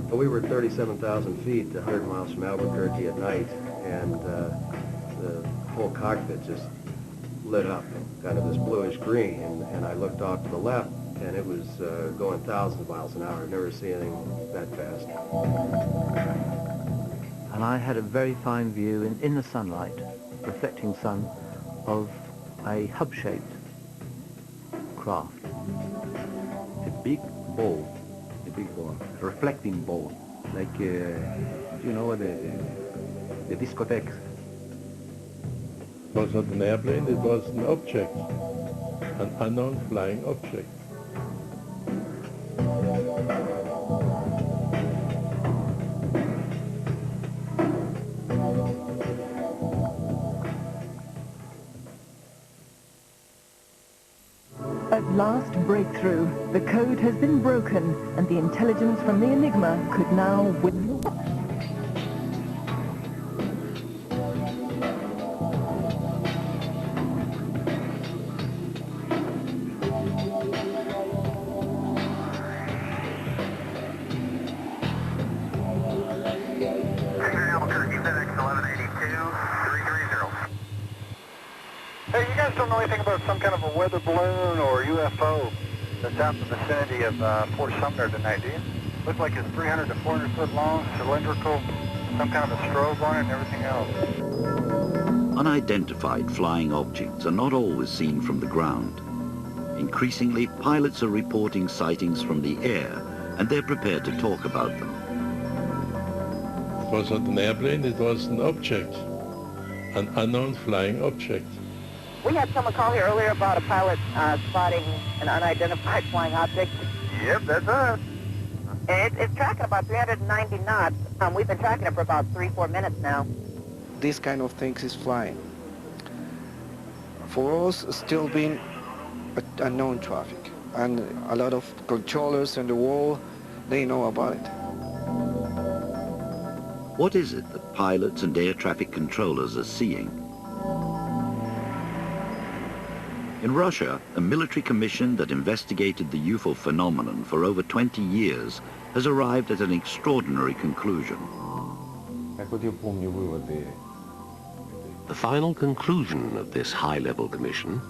Well, we were at 37,000 feet, 100 miles from Albuquerque at night, and the whole cockpit just lit up, kind of this bluish green, and I looked off to the left, and it was going thousands of miles an hour. I've never seen anything that fast. And I had a very fine view in the sunlight, reflecting sun, of a hub-shaped craft. A big ball, a reflecting ball, like, you know, the discotheque. It was not an airplane, it was an object, an unknown flying object. At last breakthrough, the code has been broken and the intelligence from the Enigma could now win the war. Hey, you guys don't know anything about some kind of a weather balloon or UFO that's out in the vicinity of Fort Sumner tonight, do you? Looks like it's 300 to 400 foot long, cylindrical, some kind of a strobe on it and everything else. Unidentified flying objects are not always seen from the ground. Increasingly, pilots are reporting sightings from the air, and they're prepared to talk about them. It was not an airplane, it was an object, an unknown flying object. We had someone call here earlier about a pilot spotting an unidentified flying object. Yep, that's us. It's tracking about 390 knots. We've been tracking it for about 3-4 minutes now. This kind of things is flying. For us, still being unknown traffic. And a lot of controllers in the world, they know about it. What is it that pilots and air traffic controllers are seeing? In Russia, a military commission that investigated the UFO phenomenon for over 20 years has arrived at an extraordinary conclusion. The final conclusion of this high-level commission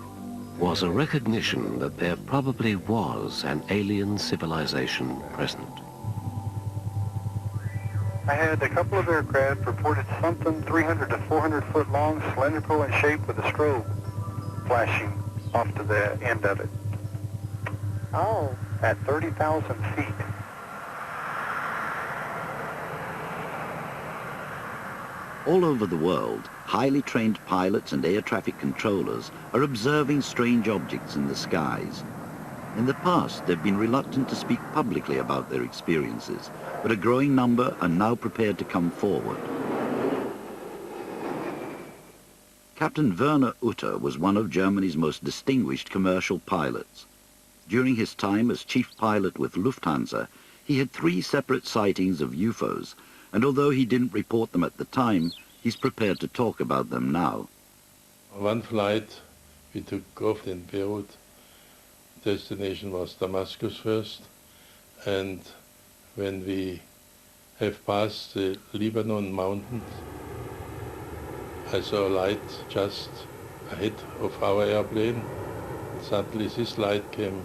was a recognition that there probably was an alien civilization present. I had a couple of aircraft reported something 300 to 400 foot long, cylindrical in shape with a strobe flashing off to the end of it. Oh. At 30,000 feet. All over the world, highly trained pilots and air traffic controllers are observing strange objects in the skies. In the past, they've been reluctant to speak publicly about their experiences, but a growing number are now prepared to come forward. Captain Werner Utter was one of Germany's most distinguished commercial pilots. During his time as chief pilot with Lufthansa, he had 3 separate sightings of UFOs, and although he didn't report them at the time, he's prepared to talk about them now. One flight we took off in Beirut. Destination was Damascus first, and when we have passed the Lebanon mountains, I saw a light just ahead of our airplane. Suddenly this light came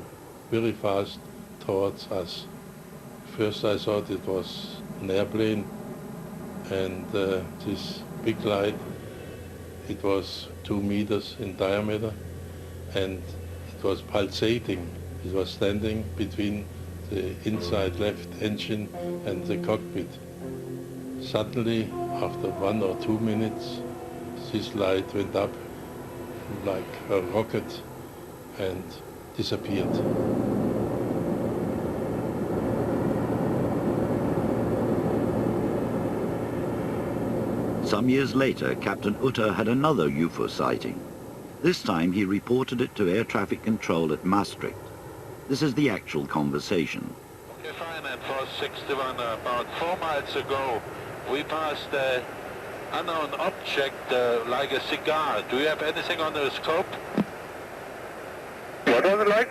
very fast towards us. First I thought it was an airplane, and this big light, it was 2 meters in diameter, and it was pulsating. It was standing between the inside left engine and the cockpit. Suddenly, after 1 or 2 minutes, this light went up like a rocket and disappeared. Some years later, Captain Utter had another UFO sighting. This time he reported it to air traffic control at Maastricht. This is the actual conversation. Okay, fine, and for 61, about 4 miles ago, we passed an unknown object like a cigar. Do you have anything on the scope? What was it like?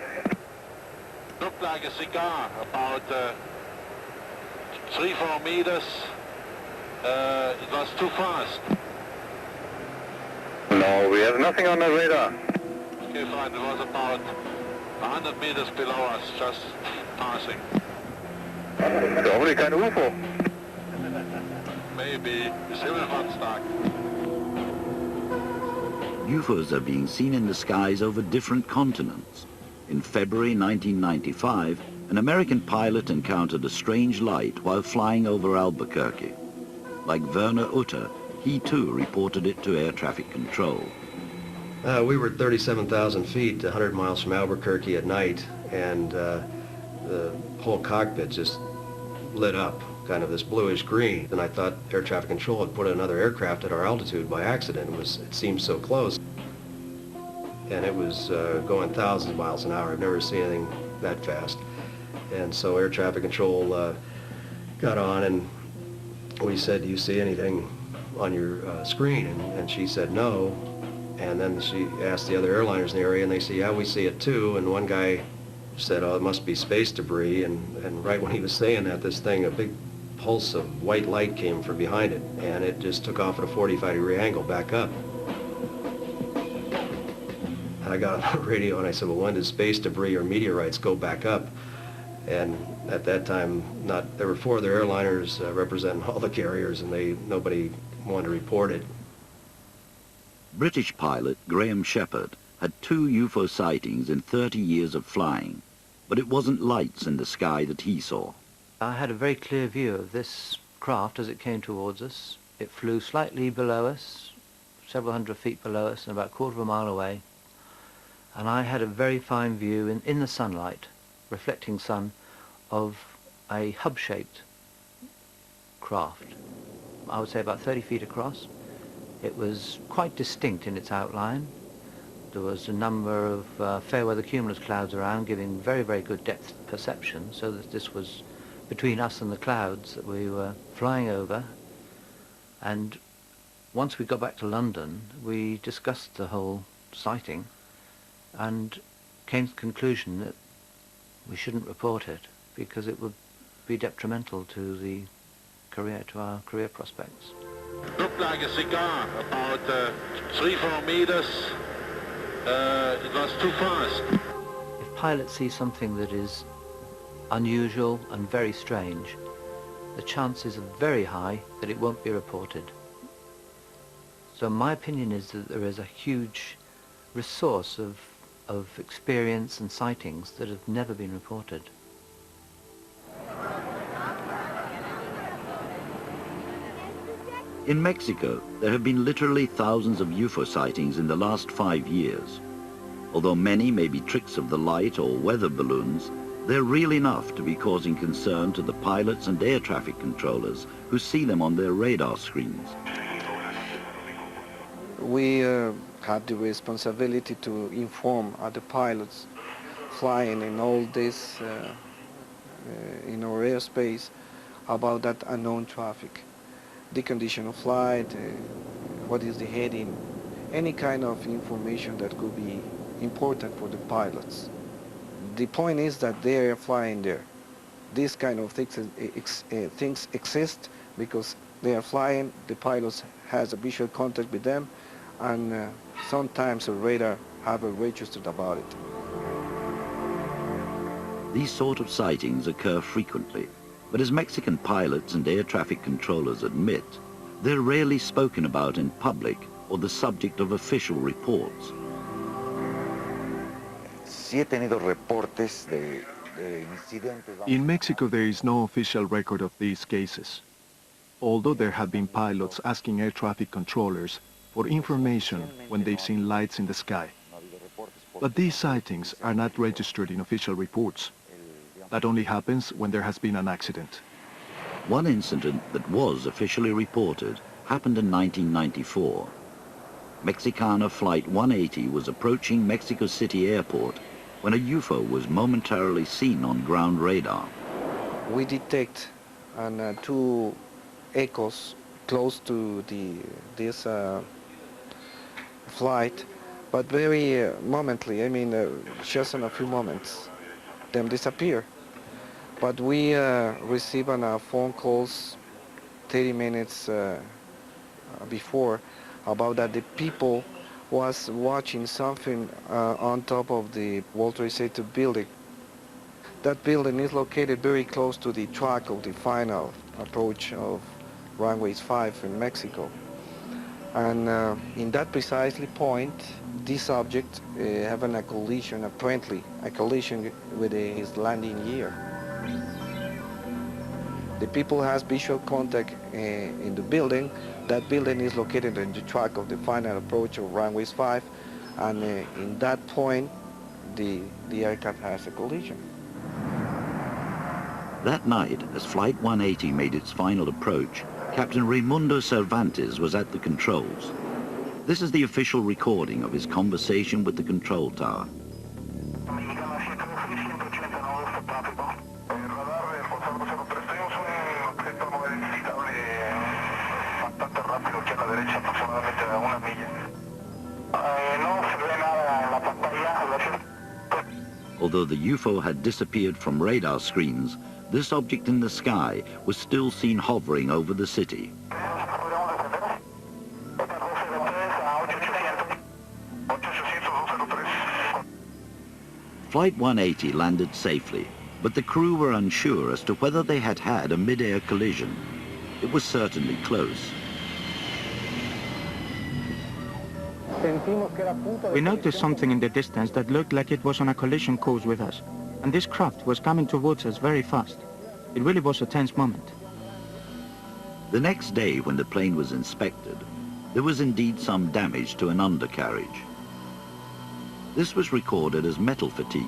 Looked like a cigar, about 3-4 meters. It was too fast. No, we have nothing on the radar. Okay, fine, it was about 100 meters below us, just passing. Hoffentlich kein UFO. Maybe Silberstag. UFOs are being seen in the skies over different continents. In February 1995, an American pilot encountered a strange light while flying over Albuquerque. Like Werner Utter, he too reported it to air traffic control. We were at 37,000 feet, 100 miles from Albuquerque at night, and the whole cockpit just lit up, kind of this bluish green. And I thought air traffic control had put another aircraft at our altitude by accident. It seemed so close. And it was going thousands of miles an hour. I've never seen anything that fast. And so air traffic control got on, and we said, "Do you see anything on your screen?" And she said no. And then she asked the other airliners in the area, and they said, "Yeah, we see it too." And one guy said, "Oh, it must be space debris." And right when he was saying that, this thing, a big pulse of white light came from behind it, and it just took off at a 45-degree angle back up. And I got on the radio and I said, "Well, when did space debris or meteorites go back up?" And at that time, there were 4 other airliners representing all the carriers, and nobody wanted to report it. British pilot Graham Shepherd had 2 UFO sightings in 30 years of flying, but it wasn't lights in the sky that he saw. I had a very clear view of this craft as it came towards us. It flew slightly below us, several hundred feet below us, and about a quarter of a mile away. And I had a very fine view in the sunlight, reflecting sun, of a hub-shaped craft. I would say about 30 feet across. It was quite distinct in its outline. There was a number of fair weather cumulus clouds around, giving very, very good depth perception, so that this was between us and the clouds that we were flying over. And once we got back to London, we discussed the whole sighting and came to the conclusion that we shouldn't report it because it would be detrimental to our career prospects. Looked like a cigar, about 3-4 meters. It was too fast. If pilots see something that is unusual and very strange, the chances are very high that it won't be reported. So my opinion is that there is a huge resource of experience and sightings that have never been reported. In Mexico, there have been literally thousands of UFO sightings in the last 5 years. Although many may be tricks of the light or weather balloons, they're real enough to be causing concern to the pilots and air traffic controllers who see them on their radar screens. We had the responsibility to inform other pilots flying in all this in our airspace about that unknown traffic. The condition of flight, what is the heading, any kind of information that could be important for the pilots. The point is that they are flying there. These kind of things exist because they are flying, the pilots has a visual contact with them, and sometimes a radar have registered about it. These sort of sightings occur frequently, but as Mexican pilots and air traffic controllers admit, they're rarely spoken about in public or the subject of official reports. In Mexico, there is no official record of these cases, although there have been pilots asking air traffic controllers for information when they've seen lights in the sky. But these sightings are not registered in official reports. That only happens when there has been an accident. One incident that was officially reported happened in 1994. Mexicana Flight 180 was approaching Mexico City Airport when a UFO was momentarily seen on ground radar. We detect two echoes close to this flight, but very momentary. I mean, just in a few moments, them disappear. But we receive phone calls 30 minutes before about that the people was watching something on top of the World Trade Center building. That building is located very close to the track of the final approach of runways 5 in Mexico. And in that precisely point, this object having a collision, apparently a collision with his landing gear. The people has visual contact in the building. That building is located in the track of the final approach of runways 5, and in that point, the aircraft has a collision. That night, as Flight 180 made its final approach, Captain Raimundo Cervantes was at the controls. This is the official recording of his conversation with the control tower. Although the UFO had disappeared from radar screens, this object in the sky was still seen hovering over the city. Flight 180 landed safely, but the crew were unsure as to whether they had had a mid-air collision. It was certainly close. We noticed something in the distance that looked like it was on a collision course with us, and this craft was coming towards us very fast. It really was a tense moment. The next day, when the plane was inspected, there was indeed some damage to an undercarriage. This was recorded as metal fatigue,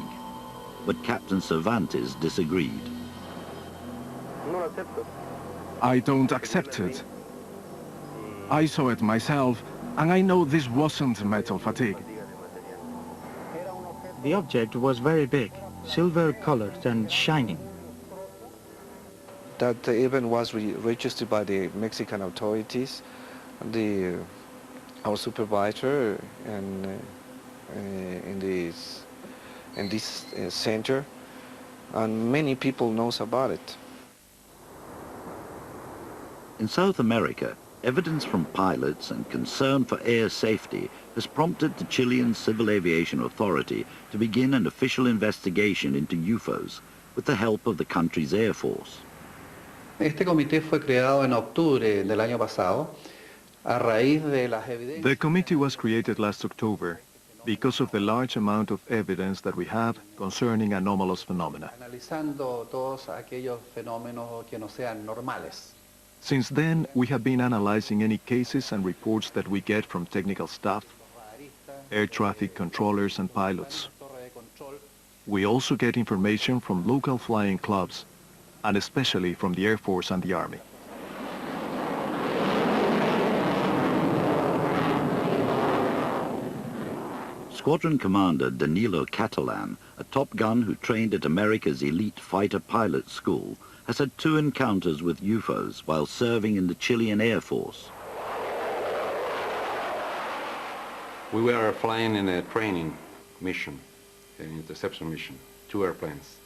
but Captain Cervantes disagreed. I don't accept it. I saw it myself, and I know this wasn't metal fatigue. The object was very big, silver-colored and shining. That event was registered by the Mexican authorities, our supervisor, and in this center, and many people knows about it. In South America, evidence from pilots and concern for air safety has prompted the Chilean Civil Aviation Authority to begin an official investigation into UFOs with the help of the country's Air Force. Este comité fue creado en octubre del año pasado a raíz de las evidencias. The committee was created last October because of the large amount of evidence that we have concerning anomalous phenomena. Analizando todos aquellos fenómenos que no sean normales. Since then, we have been analyzing any cases and reports that we get from technical staff, air traffic controllers and pilots. We also get information from local flying clubs, and especially from the Air Force and the Army. Squadron Commander Danilo Catalan, a Top Gun who trained at America's elite fighter pilot school, has had 2 encounters with UFOs while serving in the Chilean Air Force. We were flying in a training mission, an interception mission, 2 airplanes.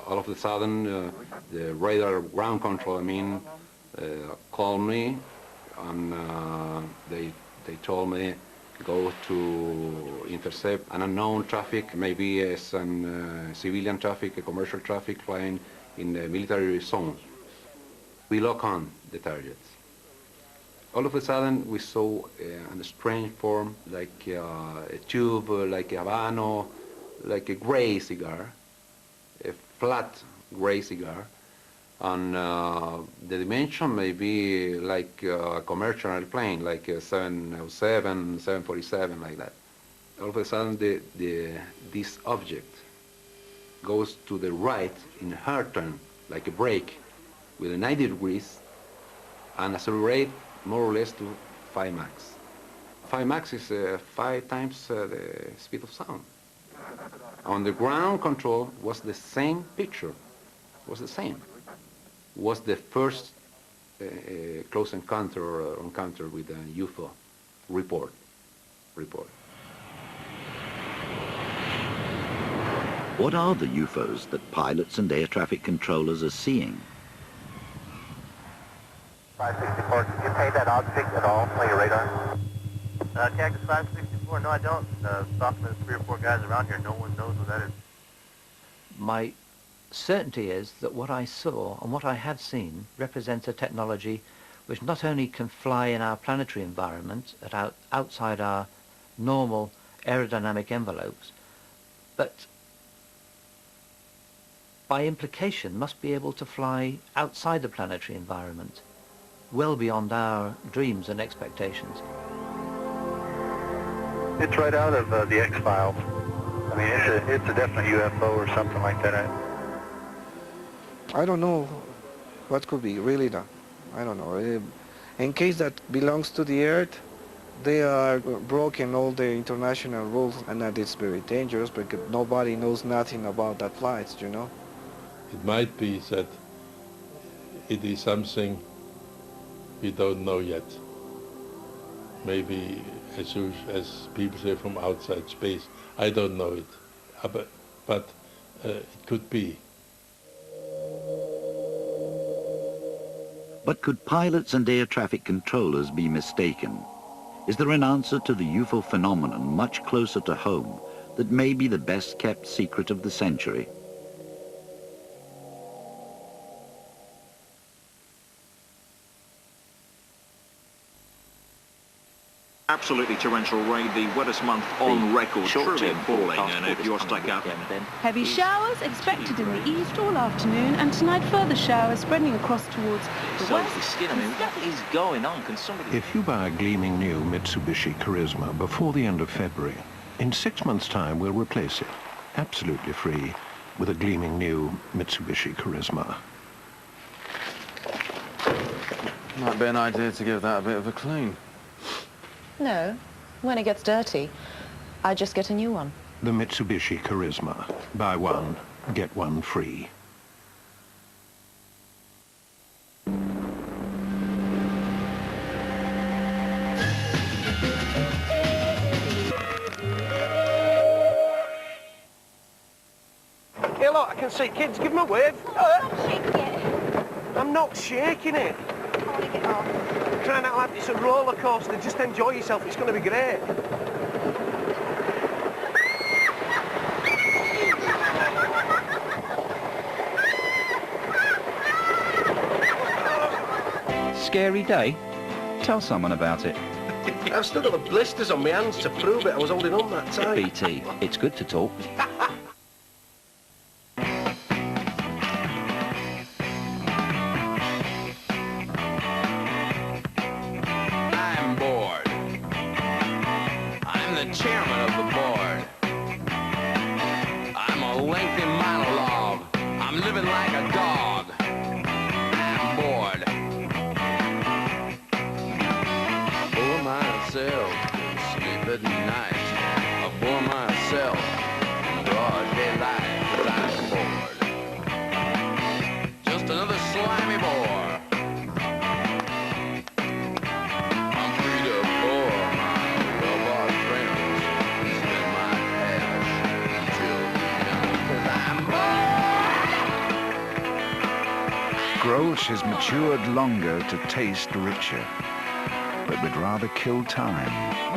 All of a sudden, the radar ground control, called me, and they told me go to intercept an unknown traffic, maybe as civilian traffic, a commercial traffic flying in the military zone. We lock on the targets. All of a sudden, we saw a strange form, like a tube, like a Habano, like a gray cigar, a flat gray cigar, and the dimension may be like a commercial airplane, like a 707, 747, like that. All of a sudden, this object goes to the right in a hard turn, like a brake, with a 90 degrees, and accelerate more or less to 5 Mach. 5 Mach is 5 times the speed of sound. On the ground control was the same picture, was the same. Was the first close encounter or encounter with a UFO report. What are the UFOs that pilots and air traffic controllers are seeing? 564, can you pay that object at all by your radar? Cactus 564, no I don't. Talking to 3 or 4 guys around here, no one knows what that is. My certainty is that what I saw and what I have seen represents a technology which not only can fly in our planetary environment, outside our normal aerodynamic envelopes, but by implication must be able to fly outside the planetary environment, well beyond our dreams and expectations. It's right out of the X-Files. I mean, it's a definite UFO or something like that. I don't know what could be, really not. I don't know. In case that belongs to the Earth, they are broken all the international rules, and that it's very dangerous because nobody knows nothing about that flights, you know. It might be that it is something we don't know yet. Maybe, as people say, from outside space. I don't know it, but it could be. But could pilots and air traffic controllers be mistaken? Is there an answer to the UFO phenomenon much closer to home that may be the best kept secret of the century? Absolutely torrential rain, the wettest month on record, truly appalling, and if you're stuck up... Heavy showers expected in the east all afternoon, and tonight further showers spreading across towards the west. The skin, I mean, what is going on? Can somebody... If you buy a gleaming new Mitsubishi Charisma before the end of February, in 6 months' time we'll replace it, absolutely free, with a gleaming new Mitsubishi Charisma. Might be an idea to give that a bit of a clean. No. When it gets dirty, I just get a new one. The Mitsubishi Charisma. Buy one, get one free. Hey, look, I can see kids. Give them a wave. Stop shaking it. I'm not shaking it. I want to get off. Trying out like it's a roller coaster. Just enjoy yourself. It's going to be great. Scary day? Tell someone about it. I've still got the blisters on my hands to prove it. I was holding on that time. BT, it's good to talk. Chairman of the board. I'm a lengthy monologue. I'm living like a dog. I'm bored. For myself, sleep at night. For myself, broad daylight, 'cause I'm bored. Just another slimy bore. I'm free to bore my robot friends. Growth has matured longer to taste richer, but we'd rather kill time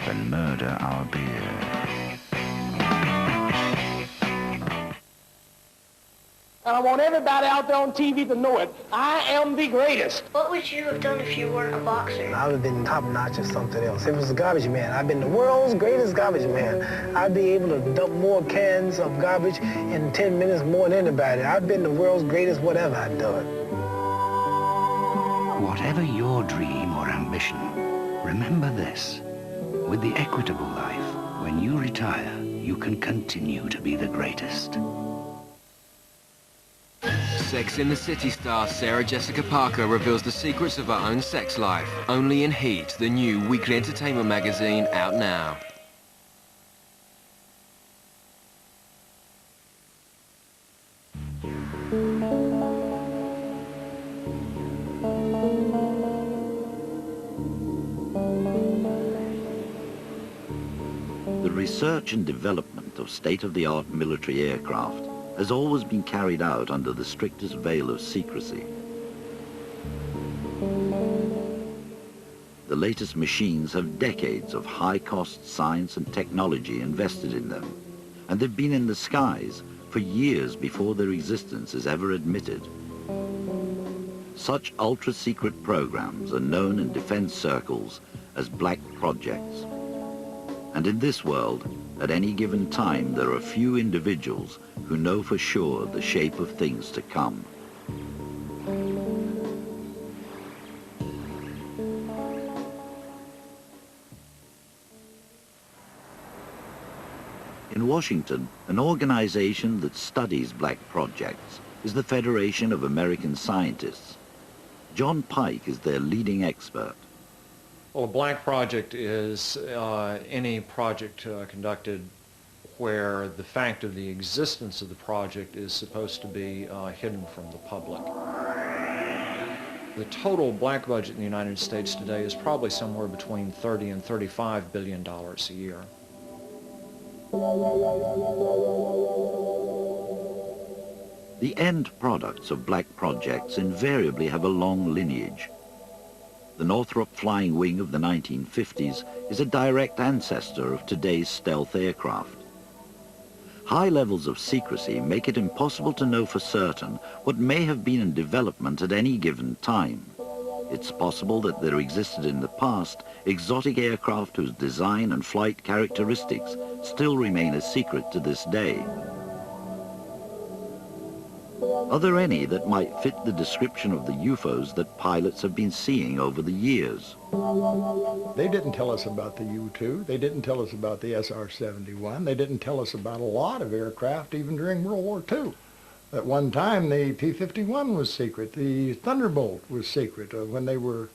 than murder our beer. And I want everybody out there on TV to know it. I am the greatest. What would you have done if you weren't a boxer? I would have been top notch or something else. It was a garbage man. I've been the world's greatest garbage man. I'd be able to dump more cans of garbage in 10 minutes more than anybody. I've been the world's greatest whatever I've done. Whatever your dream or ambition, remember this. With the Equitable Life, when you retire, you can continue to be the greatest. Sex in the City star Sarah Jessica Parker reveals the secrets of her own sex life, only in Heat, the new weekly entertainment magazine, out now. The research and development of state-of-the-art military aircraft has always been carried out under the strictest veil of secrecy. The latest machines have decades of high-cost science and technology invested in them, and they've been in the skies for years before their existence is ever admitted. Such ultra-secret programs are known in defense circles as black projects. And in this world, at any given time, there are few individuals who know for sure the shape of things to come. In Washington, an organization that studies black projects is the Federation of American Scientists. John Pike is their leading expert. Well, a black project is any project conducted where the fact of the existence of the project is supposed to be hidden from the public. The total black budget in the United States today is probably somewhere between $30 and $35 billion a year. The end products of black projects invariably have a long lineage. The Northrop flying wing of the 1950s is a direct ancestor of today's stealth aircraft. High levels of secrecy make it impossible to know for certain what may have been in development at any given time. It's possible that there existed in the past exotic aircraft whose design and flight characteristics still remain a secret to this day. Are there any that might fit the description of the UFOs that pilots have been seeing over the years? They didn't tell us about the U-2. They didn't tell us about the SR-71. They didn't tell us about a lot of aircraft even during World War II. At one time, the P-51 was secret. The Thunderbolt was secret when they were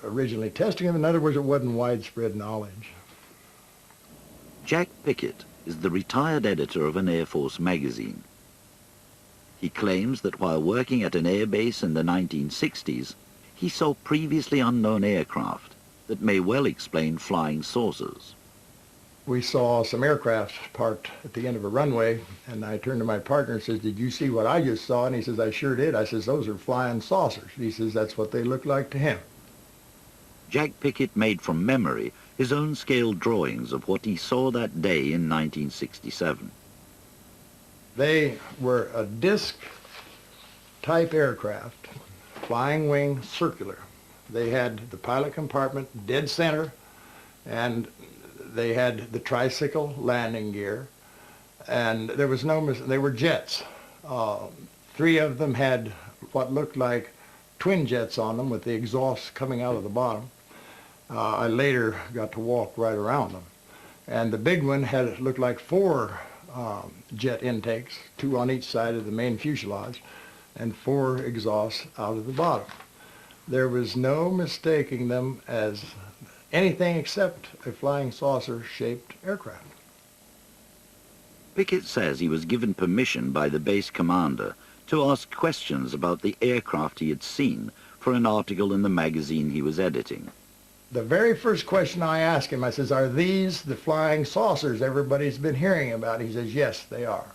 originally testing them. In other words, it wasn't widespread knowledge. Jack Pickett is the retired editor of an Air Force magazine. He claims that while working at an air base in the 1960s, he saw previously unknown aircraft that may well explain flying saucers. We saw some aircraft parked at the end of a runway, and I turned to my partner and says, "Did you see what I just saw?" And he says, "I sure did." I says, "Those are flying saucers." He says, "That's what they look like to him." Jack Pickett made from memory his own scale drawings of what he saw that day in 1967. They were a disc-type aircraft, flying wing, circular. They had the pilot compartment dead center, and they had the tricycle landing gear, and there was no, they were jets. 3 of them had what looked like twin jets on them with the exhaust coming out of the bottom. I later got to walk right around them. And the big one had looked like 4 jet intakes, 2 on each side of the main fuselage, and 4 exhausts out of the bottom. There was no mistaking them as anything except a flying saucer-shaped aircraft. Pickett says he was given permission by the base commander to ask questions about the aircraft he had seen for an article in the magazine he was editing. The very first question I asked him, I says, "Are these the flying saucers everybody's been hearing about?" He says, "Yes, they are."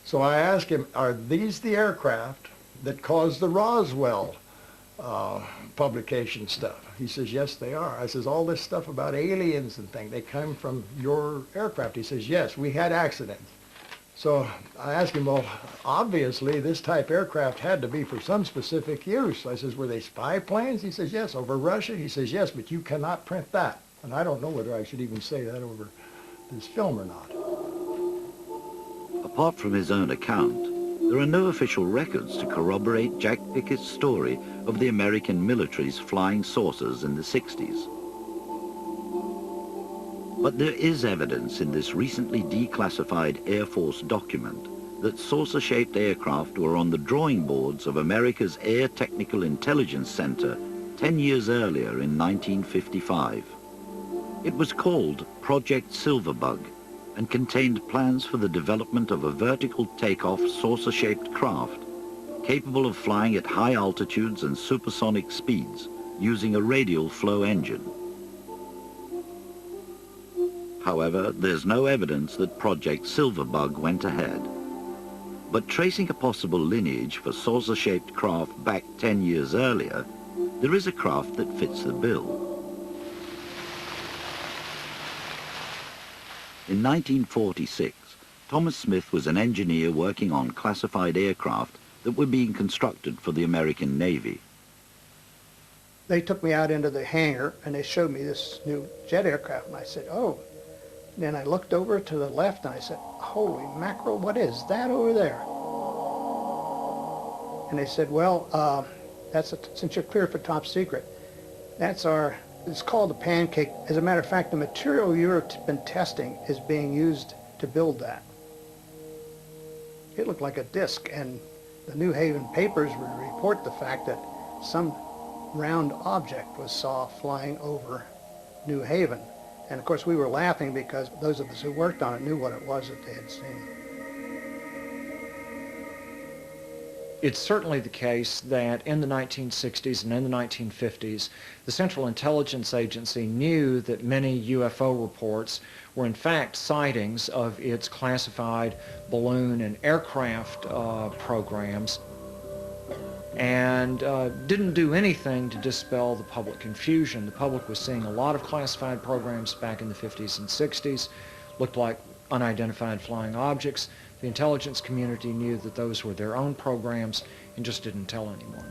So I asked him, "Are these the aircraft that caused the Roswell publication stuff?" He says, "Yes, they are." I says, "All this stuff about aliens and things, they come from your aircraft?" He says, "Yes, we had accidents." So I asked him, "Well, obviously this type aircraft had to be for some specific use." I says, "Were they spy planes?" He says, "Yes." "Over Russia?" He says, "Yes, but you cannot print that." And I don't know whether I should even say that over this film or not. Apart from his own account, there are no official records to corroborate Jack Pickett's story of the American military's flying saucers in the 60s. But there is evidence in this recently declassified Air Force document that saucer-shaped aircraft were on the drawing boards of America's Air Technical Intelligence Center 10 years earlier in 1955. It was called Project Silverbug and contained plans for the development of a vertical takeoff saucer-shaped craft capable of flying at high altitudes and supersonic speeds using a radial flow engine. However, there's no evidence that Project Silverbug went ahead. But tracing a possible lineage for saucer-shaped craft back 10 years earlier, there is a craft that fits the bill. In 1946, Thomas Smith was an engineer working on classified aircraft that were being constructed for the American Navy. They took me out into the hangar and they showed me this new jet aircraft, and I said, oh. And then I looked over to the left and I said, holy mackerel, what is that over there? And they said, well, since you're clear for top secret, it's called the Pancake. As a matter of fact, the material you've been testing is being used to build that. It looked like a disc, and the New Haven papers would report the fact that some round object was saw flying over New Haven. And of course we were laughing because those of us who worked on it knew what it was that they had seen. It's certainly the case that in the 1960s and in the 1950s, the Central Intelligence Agency knew that many UFO reports were in fact sightings of its classified balloon and aircraft programs, and didn't do anything to dispel the public confusion. The public was seeing a lot of classified programs back in the 50s and 60s, looked like unidentified flying objects. The intelligence community knew that those were their own programs and just didn't tell anyone.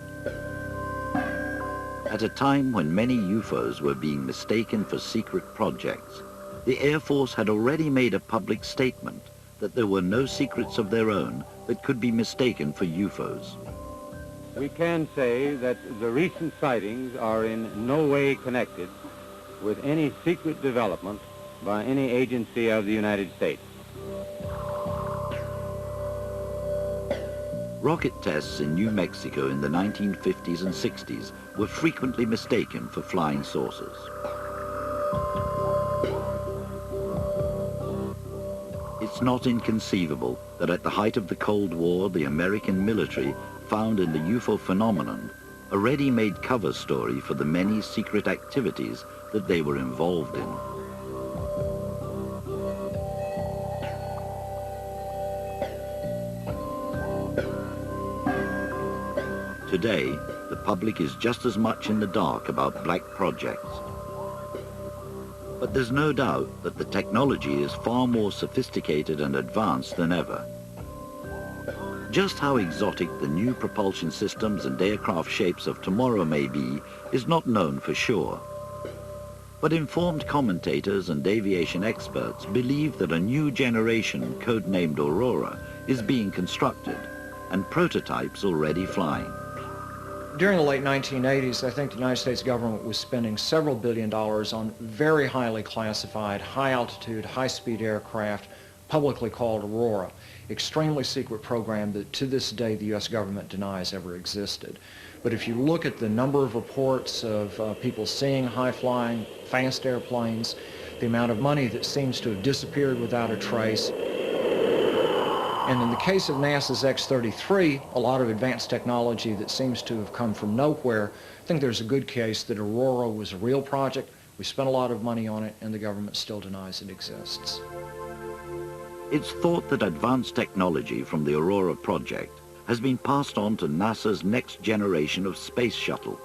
At a time when many UFOs were being mistaken for secret projects, the Air Force had already made a public statement that there were no secrets of their own that could be mistaken for UFOs. We can say that the recent sightings are in no way connected with any secret development by any agency of the United States. Rocket tests in New Mexico in the 1950s and 60s were frequently mistaken for flying saucers. It's not inconceivable that at the height of the Cold War, the American military found in the UFO phenomenon a ready-made cover story for the many secret activities that they were involved in. Today, the public is just as much in the dark about black projects. But there's no doubt that the technology is far more sophisticated and advanced than ever. Just how exotic the new propulsion systems and aircraft shapes of tomorrow may be is not known for sure. But informed commentators and aviation experts believe that a new generation, codenamed Aurora, is being constructed, and prototypes already flying. During the late 1980s, I think the United States government was spending several $1 billion on very highly classified, high-altitude, high-speed aircraft, publicly called Aurora. Extremely secret program that to this day the U.S. government denies ever existed. But if you look at the number of reports of people seeing high-flying, fast airplanes, the amount of money that seems to have disappeared without a trace, and in the case of NASA's X-33, a lot of advanced technology that seems to have come from nowhere, I think there's a good case that Aurora was a real project. We spent a lot of money on it, and the government still denies it exists. It's thought that advanced technology from the Aurora project has been passed on to NASA's next generation of space shuttle.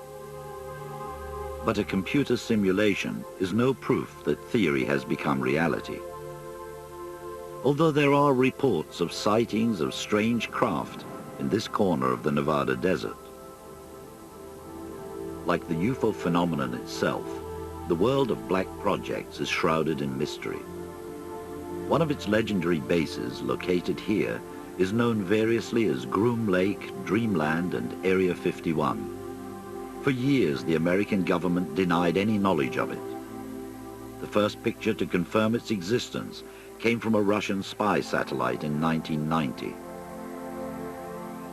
But a computer simulation is no proof that theory has become reality. Although there are reports of sightings of strange craft in this corner of the Nevada desert. Like the UFO phenomenon itself, the world of black projects is shrouded in mystery. One of its legendary bases, located here, is known variously as Groom Lake, Dreamland, and Area 51. For years, the American government denied any knowledge of it. The first picture to confirm its existence came from a Russian spy satellite in 1990.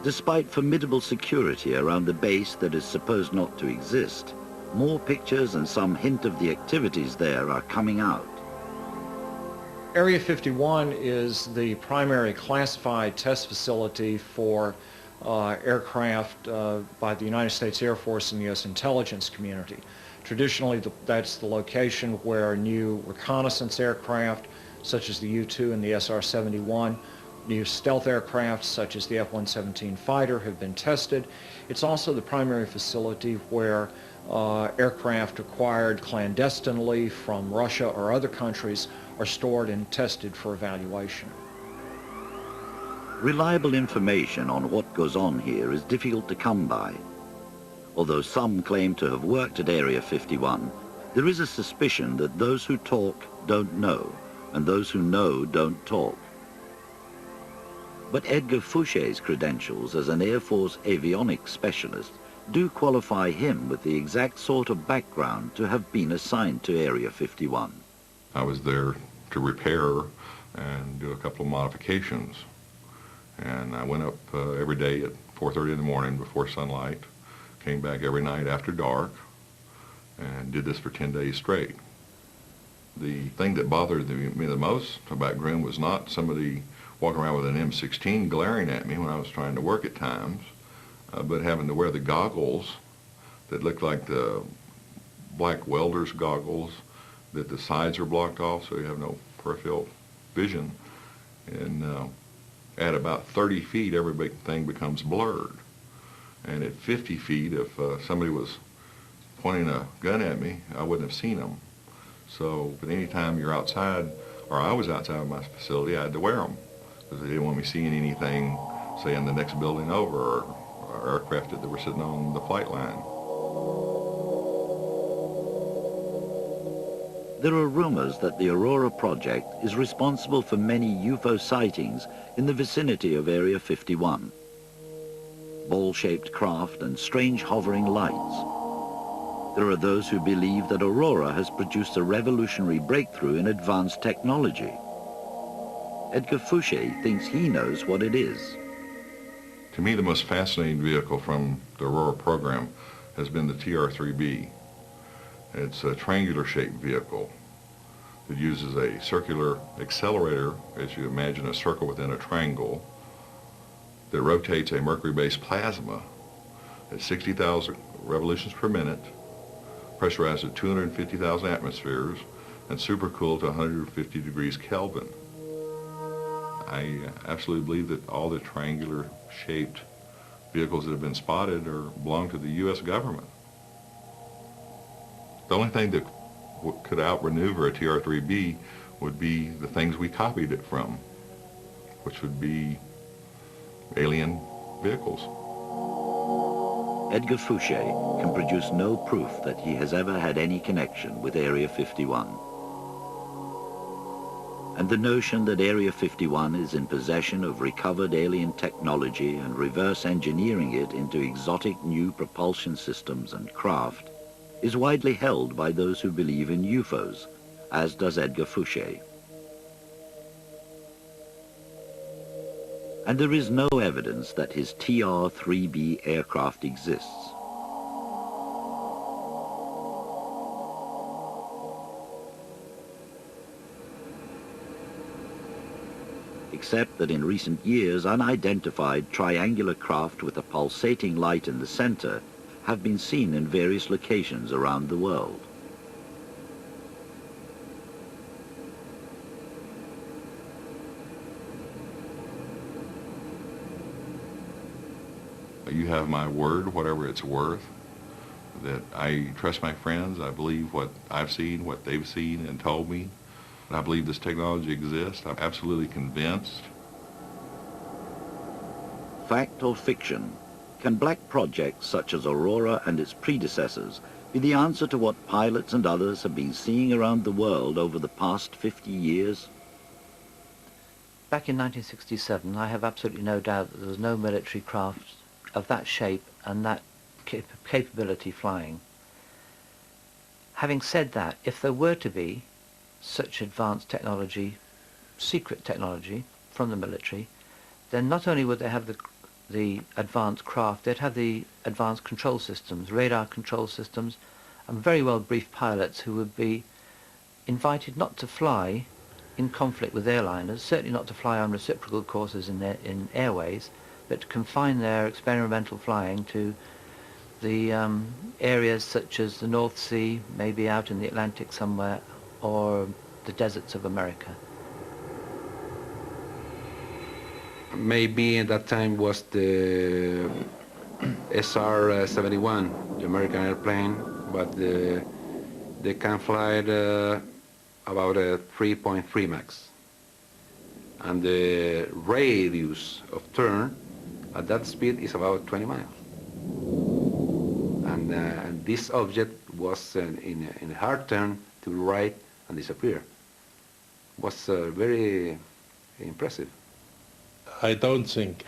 Despite formidable security around the base that is supposed not to exist, more pictures and some hint of the activities there are coming out. Area 51 is the primary classified test facility for aircraft by the United States Air Force and the U.S. intelligence community. Traditionally, that's the location where new reconnaissance aircraft, such as the U-2 and the SR-71, new stealth aircraft, such as the F-117 fighter, have been tested. It's also the primary facility where aircraft acquired clandestinely from Russia or other countries are stored and tested for evaluation. Reliable information on what goes on here is difficult to come by. Although some claim to have worked at Area 51, there is a suspicion that those who talk don't know, and those who know don't talk. But Edgar Fouché's credentials as an Air Force avionics specialist do qualify him with the exact sort of background to have been assigned to Area 51. I was there to repair and do a couple of modifications. And I went up every day at 4:30 in the morning before sunlight, came back every night after dark, and did this for 10 days straight. The thing that bothered me the most about Grim was not somebody walking around with an M16 glaring at me when I was trying to work at times, but having to wear the goggles that looked like the black welder's goggles, that the sides are blocked off so you have no peripheral vision. And at about 30 feet, everything becomes blurred. And at 50 feet, if somebody was pointing a gun at me, I wouldn't have seen them. So, but any time you're outside, or I was outside of my facility, I had to wear them, because they didn't want me seeing anything, say, in the next building over, or aircraft that were sitting on the flight line. There are rumors that the Aurora project is responsible for many UFO sightings in the vicinity of Area 51. Ball-shaped craft and strange hovering lights. There are those who believe that Aurora has produced a revolutionary breakthrough in advanced technology. Edgar Fouché thinks he knows what it is. To me, the most fascinating vehicle from the Aurora program has been the TR-3B. It's a triangular-shaped vehicle that uses a circular accelerator, as you imagine a circle within a triangle, that rotates a mercury-based plasma at 60,000 revolutions per minute, pressurized at 250,000 atmospheres, and supercooled to 150 degrees Kelvin. I absolutely believe that all the triangular-shaped vehicles that have been spotted belong to the U.S. government. The only thing that could outmaneuver a TR-3B would be the things we copied it from, which would be alien vehicles. Edgar Fouché can produce no proof that he has ever had any connection with Area 51. And the notion that Area 51 is in possession of recovered alien technology and reverse engineering it into exotic new propulsion systems and craft is widely held by those who believe in UFOs, as does Edgar Fouché. And there is no evidence that his TR-3B aircraft exists. Except that in recent years, unidentified triangular craft with a pulsating light in the center have been seen in various locations around the world. You have my word, whatever it's worth, that I trust my friends. I believe what I've seen, what they've seen and told me. And I believe this technology exists. I'm absolutely convinced. Fact or fiction? Can black projects such as Aurora and its predecessors be the answer to what pilots and others have been seeing around the world over the past 50 years? Back in 1967, I have absolutely no doubt that there was no military craft of that shape and that capability flying. Having said that, if there were to be such advanced technology, secret technology from the military, then not only would they have the the advanced craft, they'd have the advanced control systems, radar control systems, and very well briefed pilots who would be invited not to fly in conflict with airliners, certainly not to fly on reciprocal courses in airways, but to confine their experimental flying to the areas such as the North Sea, maybe out in the Atlantic somewhere, or the deserts of America. Maybe at that time was the SR-71, the American airplane, but they can fly at about a 3.3 Max. And the radius of turn at that speed is about 20 miles. And this object was in a hard turn to the right and disappear. Was very impressive. I don't think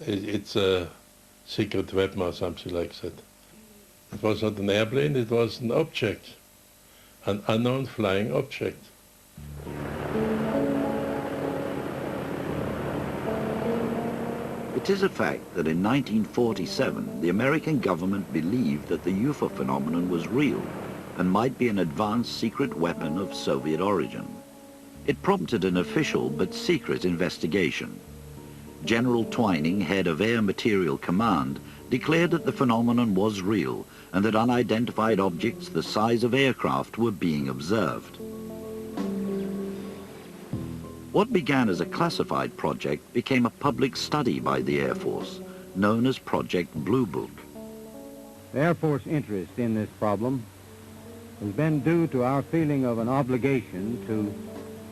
it's a secret weapon or something like that. It was not an airplane, it was an object, an unknown flying object. It is a fact that in 1947, the American government believed that the UFO phenomenon was real and might be an advanced secret weapon of Soviet origin. It prompted an official but secret investigation. General Twining, head of Air Materiel Command, declared that the phenomenon was real and that unidentified objects the size of aircraft were being observed. What began as a classified project became a public study by the Air Force, known as Project Blue Book. The Air Force interest in this problem has been due to our feeling of an obligation to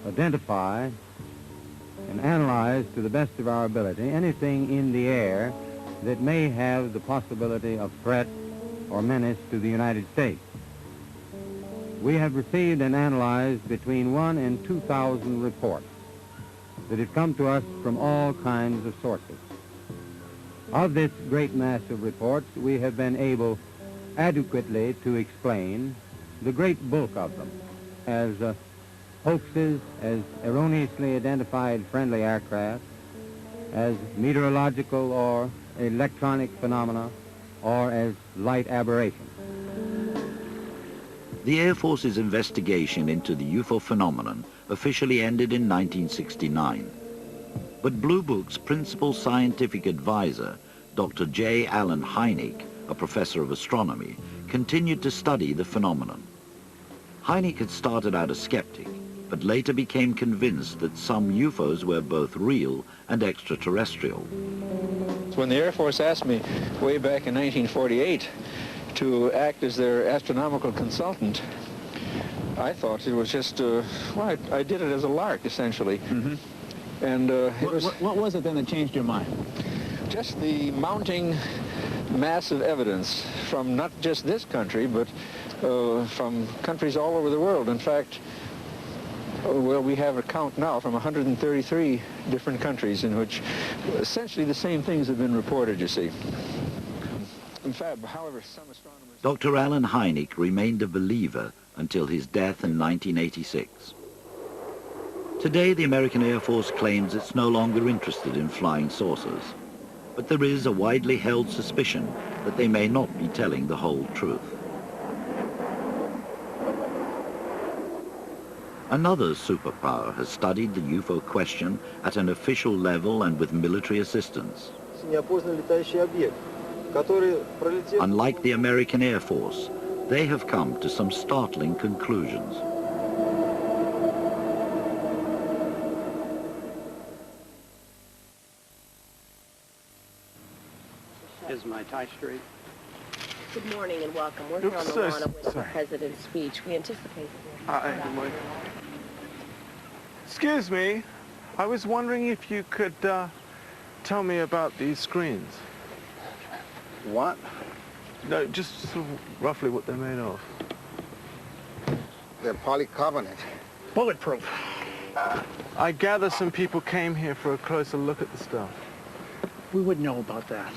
identify and analyze to the best of our ability anything in the air that may have the possibility of threat or menace to the United States. We have received and analyzed between 1,000 and 2,000 reports that have come to us from all kinds of sources. Of this great mass of reports, we have been able adequately to explain the great bulk of them as hoaxes, as erroneously identified friendly aircraft, as meteorological or electronic phenomena, or as light aberrations. The Air Force's investigation into the UFO phenomenon officially ended in 1969. But Blue Book's principal scientific advisor, Dr. J. Allen Hynek, a professor of astronomy, continued to study the phenomenon. Hynek had started out a skeptic, but later became convinced that some UFOs were both real and extraterrestrial. When the Air Force asked me way back in 1948 to act as their astronomical consultant, I thought it was just, well, I did it as a lark, essentially. Mm-hmm. And what was it then that changed your mind? Just the mounting mass of evidence from not just this country, but from countries all over the world. In fact, well, we have a count now from 133 different countries in which essentially the same things have been reported, you see. In fact, however, some astronomers... Dr. Allen Hynek remained a believer until his death in 1986. Today, the American Air Force claims it's no longer interested in flying saucers, but there is a widely held suspicion that they may not be telling the whole truth. Another superpower has studied the UFO question at an official level and with military assistance. Unlike the American Air Force, they have come to some startling conclusions. Is my tie straight? Good morning and welcome. We're here on the lawn with the President's speech. We anticipate... Good morning. Excuse me, I was wondering if you could tell me about these screens. What? No, just sort of roughly what they're made of. They're polycarbonate. Bulletproof. I gather some people came here for a closer look at the stuff. We wouldn't know about that.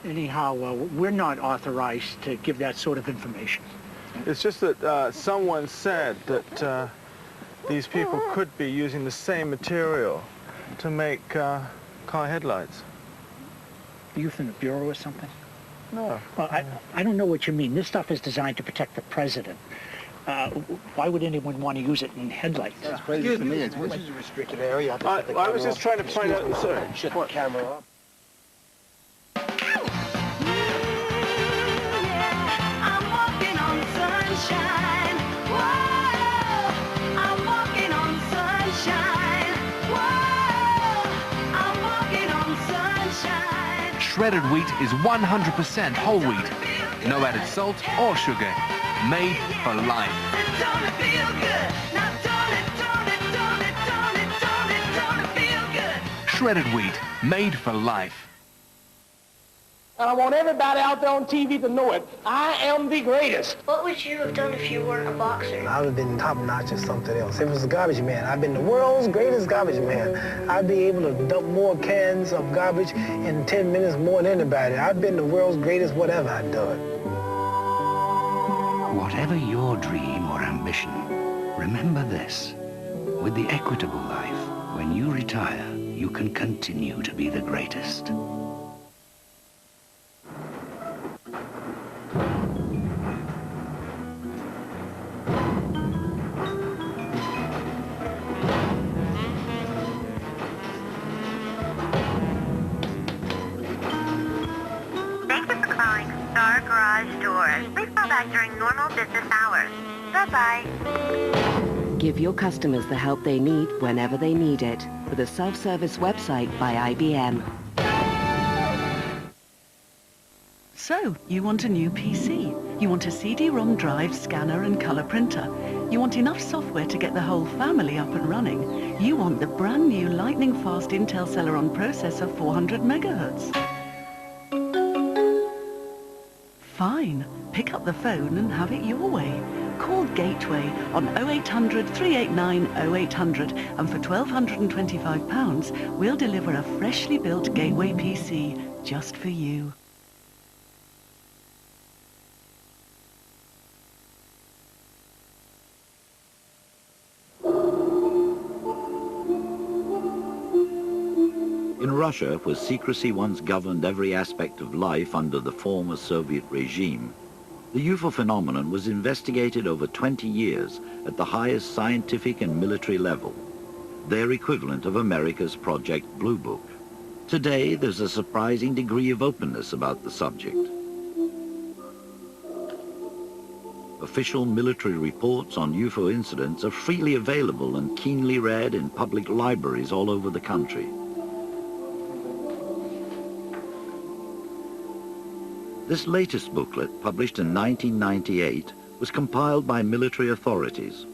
Anyhow, we're not authorized to give that sort of information. It's just that someone said that these people could be using the same material to make car headlights. Are you from the Bureau or something? No. Well, I don't know what you mean. This stuff is designed to protect the president. Why would anyone want to use it in headlights? That's crazy to me. This is a restricted area. I was just trying to find out, sir. Shut the camera off. Shredded wheat is 100% whole wheat. No added salt or sugar. Made for life. Shredded wheat. Made for life. And I want everybody out there on TV to know it. I am the greatest. What would you have done if you weren't a boxer? I would have been top notch or something else. If it was a garbage man, I've been the world's greatest garbage man. I'd be able to dump more cans of garbage in 10 minutes more than anybody. I've been the world's greatest whatever I've done. Whatever your dream or ambition, remember this. With the Equitable Life, when you retire, you can continue to be the greatest. Please call back during normal business hours. Bye-bye. Give your customers the help they need whenever they need it with a self-service website by IBM. So, you want a new PC. You want a CD-ROM drive, scanner and color printer. You want enough software to get the whole family up and running. You want the brand new lightning-fast Intel Celeron processor 400 megahertz. Fine. Pick up the phone and have it your way. Call Gateway on 0800 389 0800 and for £1,225 we'll deliver a freshly built Gateway PC just for you. In Russia, where secrecy once governed every aspect of life under the former Soviet regime, the UFO phenomenon was investigated over 20 years at the highest scientific and military level, their equivalent of America's Project Blue Book. Today, there's a surprising degree of openness about the subject. Official military reports on UFO incidents are freely available and keenly read in public libraries all over the country. This latest booklet, published in 1998, was compiled by military authorities.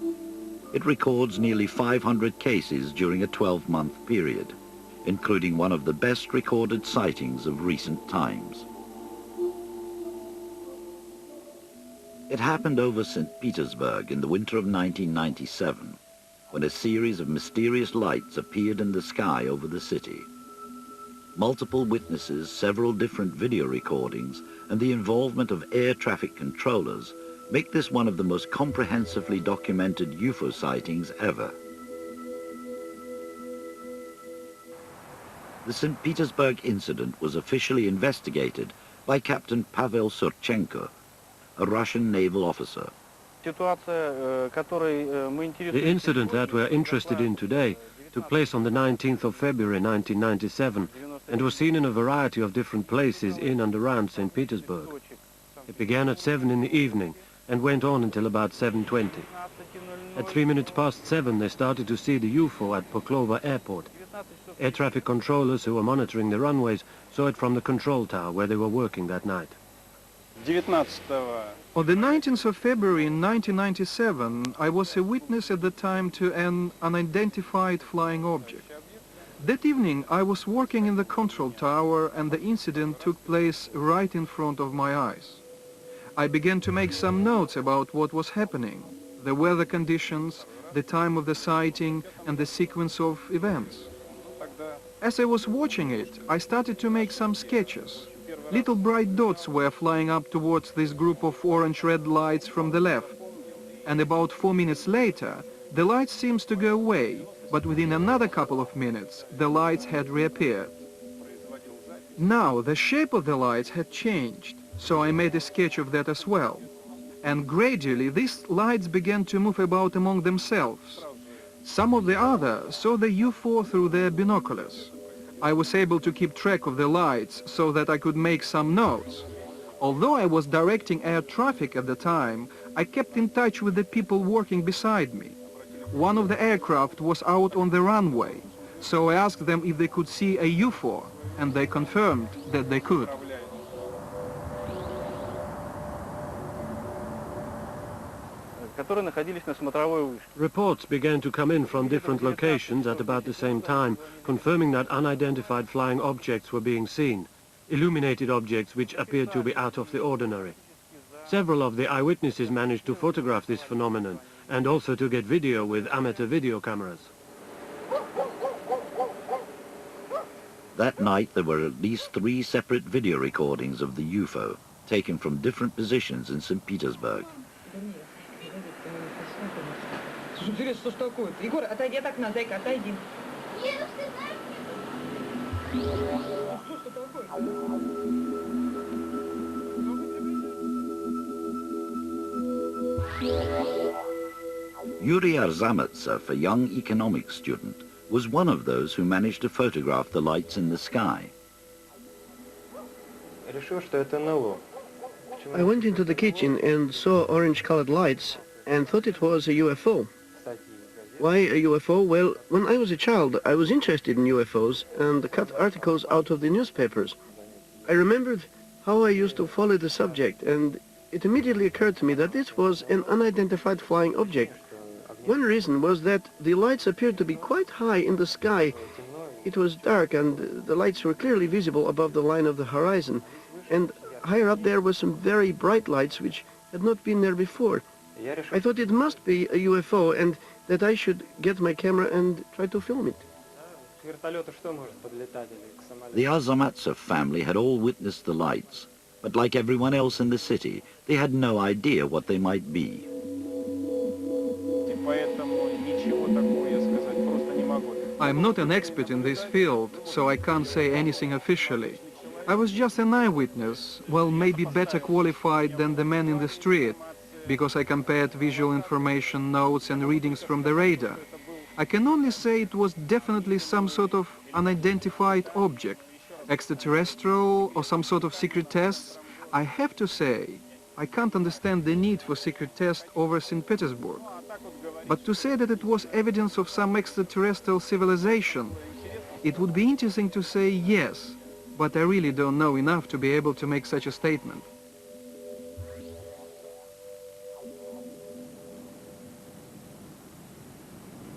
It records nearly 500 cases during a 12-month period, including one of the best recorded sightings of recent times. It happened over St. Petersburg in the winter of 1997, when a series of mysterious lights appeared in the sky over the city. Multiple witnesses, several different video recordings, and the involvement of air traffic controllers make this one of the most comprehensively documented UFO sightings ever. The St. Petersburg incident was officially investigated by Captain Pavel Surchenko, a Russian naval officer. The incident that we're interested in today took place on the 19th of February 1997 and was seen in a variety of different places in and around St. Petersburg. It began at 7 in the evening and went on until about 7:20. At 3 minutes past 7 they started to see the UFO at Poklova Airport. Air traffic controllers who were monitoring the runways saw it from the control tower where they were working that night. On the 19th of February in 1997, I was a witness at the time to an unidentified flying object. That evening, I was working in the control tower and the incident took place right in front of my eyes. I began to make some notes about what was happening, the weather conditions, the time of the sighting, and the sequence of events. As I was watching it, I started to make some sketches. Little bright dots were flying up towards this group of orange-red lights from the left. And about 4 minutes later, the light seems to go away, but within another couple of minutes, the lights had reappeared. Now, the shape of the lights had changed, so I made a sketch of that as well. And gradually, these lights began to move about among themselves. Some of the others saw the UFO through their binoculars. I was able to keep track of the lights so that I could make some notes. Although I was directing air traffic at the time, I kept in touch with the people working beside me. One of the aircraft was out on the runway, so I asked them if they could see a UFO, and they confirmed that they could. Reports began to come in from different locations at about the same time, confirming that unidentified flying objects were being seen, illuminated objects which appeared to be out of the ordinary. Several of the eyewitnesses managed to photograph this phenomenon and also to get video with amateur video cameras. That night there were at least 3 separate video recordings of the UFO, taken from different positions in St. Petersburg. Yuri Arzamatsev, a young economics student, was one of those who managed to photograph the lights in the sky. I went into the kitchen and saw orange-colored lights and thought it was a UFO. Why a UFO? Well, when I was a child, I was interested in UFOs and cut articles out of the newspapers. I remembered how I used to follow the subject, and it immediately occurred to me that this was an unidentified flying object. One reason was that the lights appeared to be quite high in the sky. It was dark and the lights were clearly visible above the line of the horizon. And higher up there were some very bright lights which had not been there before. I thought it must be a UFO and that I should get my camera and try to film it. The Arzamatsev family had all witnessed the lights, but like everyone else in the city, they had no idea what they might be. I'm not an expert in this field, so I can't say anything officially. I was just an eyewitness, well, maybe better qualified than the man in the street, because I compared visual information, notes and readings from the radar. I can only say it was definitely some sort of unidentified object, extraterrestrial or some sort of secret tests. I have to say, I can't understand the need for secret tests over St. Petersburg. But to say that it was evidence of some extraterrestrial civilization, it would be interesting to say yes, but I really don't know enough to be able to make such a statement.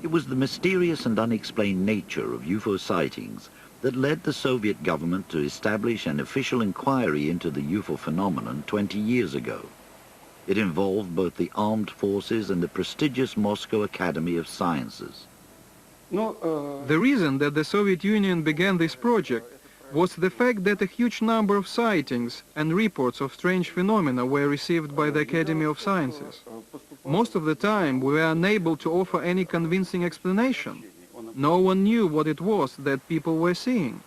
It was the mysterious and unexplained nature of UFO sightings that led the Soviet government to establish an official inquiry into the UFO phenomenon 20 years ago. It involved both the armed forces and the prestigious Moscow Academy of Sciences. The reason that the Soviet Union began this project was the fact that a huge number of sightings and reports of strange phenomena were received by the Academy of Sciences. Most of the time, we were unable to offer any convincing explanation. No one knew what it was that people were seeing.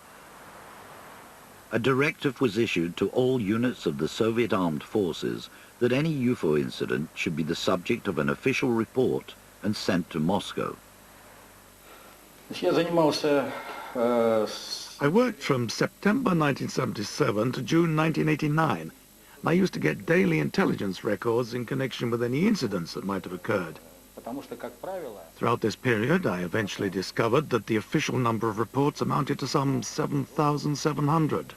A directive was issued to all units of the Soviet armed forces that any UFO incident should be the subject of an official report and sent to Moscow. I worked from September 1977 to June 1989. I used to get daily intelligence records in connection with any incidents that might have occurred. Throughout this period, I eventually discovered that the official number of reports amounted to some 7,700.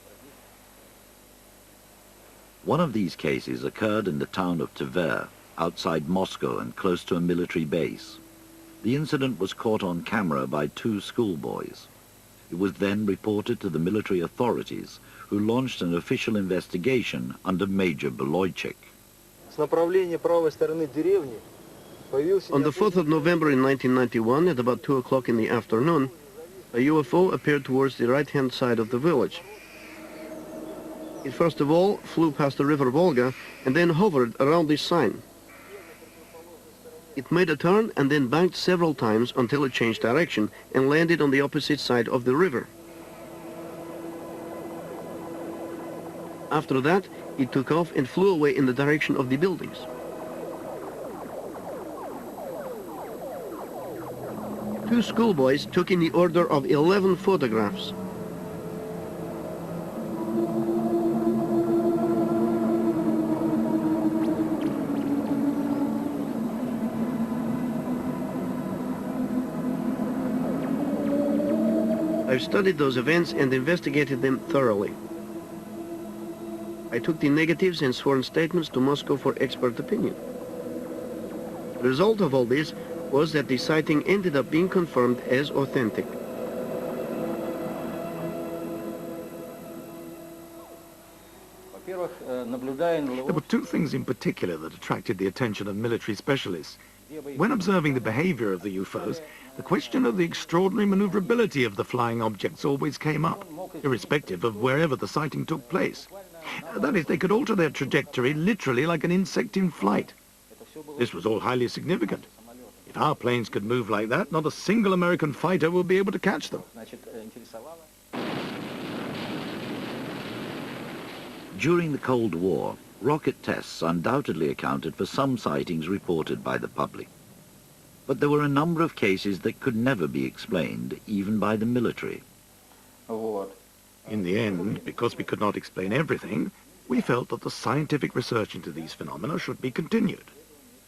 One of these cases occurred in the town of Tver, outside Moscow and close to a military base. The incident was caught on camera by 2 schoolboys. It was then reported to the military authorities, who launched an official investigation under Major Beloychik. On the 4th of November in 1991, at about 2 o'clock in the afternoon, a UFO appeared towards the right-hand side of the village. It first of all flew past the river Volga and then hovered around this sign. It made a turn and then banked several times until it changed direction and landed on the opposite side of the river. After that, it took off and flew away in the direction of the buildings. Two schoolboys took in the order of 11 photographs. I've studied those events and investigated them thoroughly. I took the negatives and sworn statements to Moscow for expert opinion. The result of all this was that the sighting ended up being confirmed as authentic. There were two things in particular that attracted the attention of military specialists. When observing the behavior of the UFOs, the question of the extraordinary maneuverability of the flying objects always came up, irrespective of wherever the sighting took place. That is, they could alter their trajectory literally like an insect in flight. This was all highly significant. If our planes could move like that, not a single American fighter will be able to catch them. During the Cold War, rocket tests undoubtedly accounted for some sightings reported by the public. But there were a number of cases that could never be explained, even by the military. In the end, because we could not explain everything, we felt that the scientific research into these phenomena should be continued.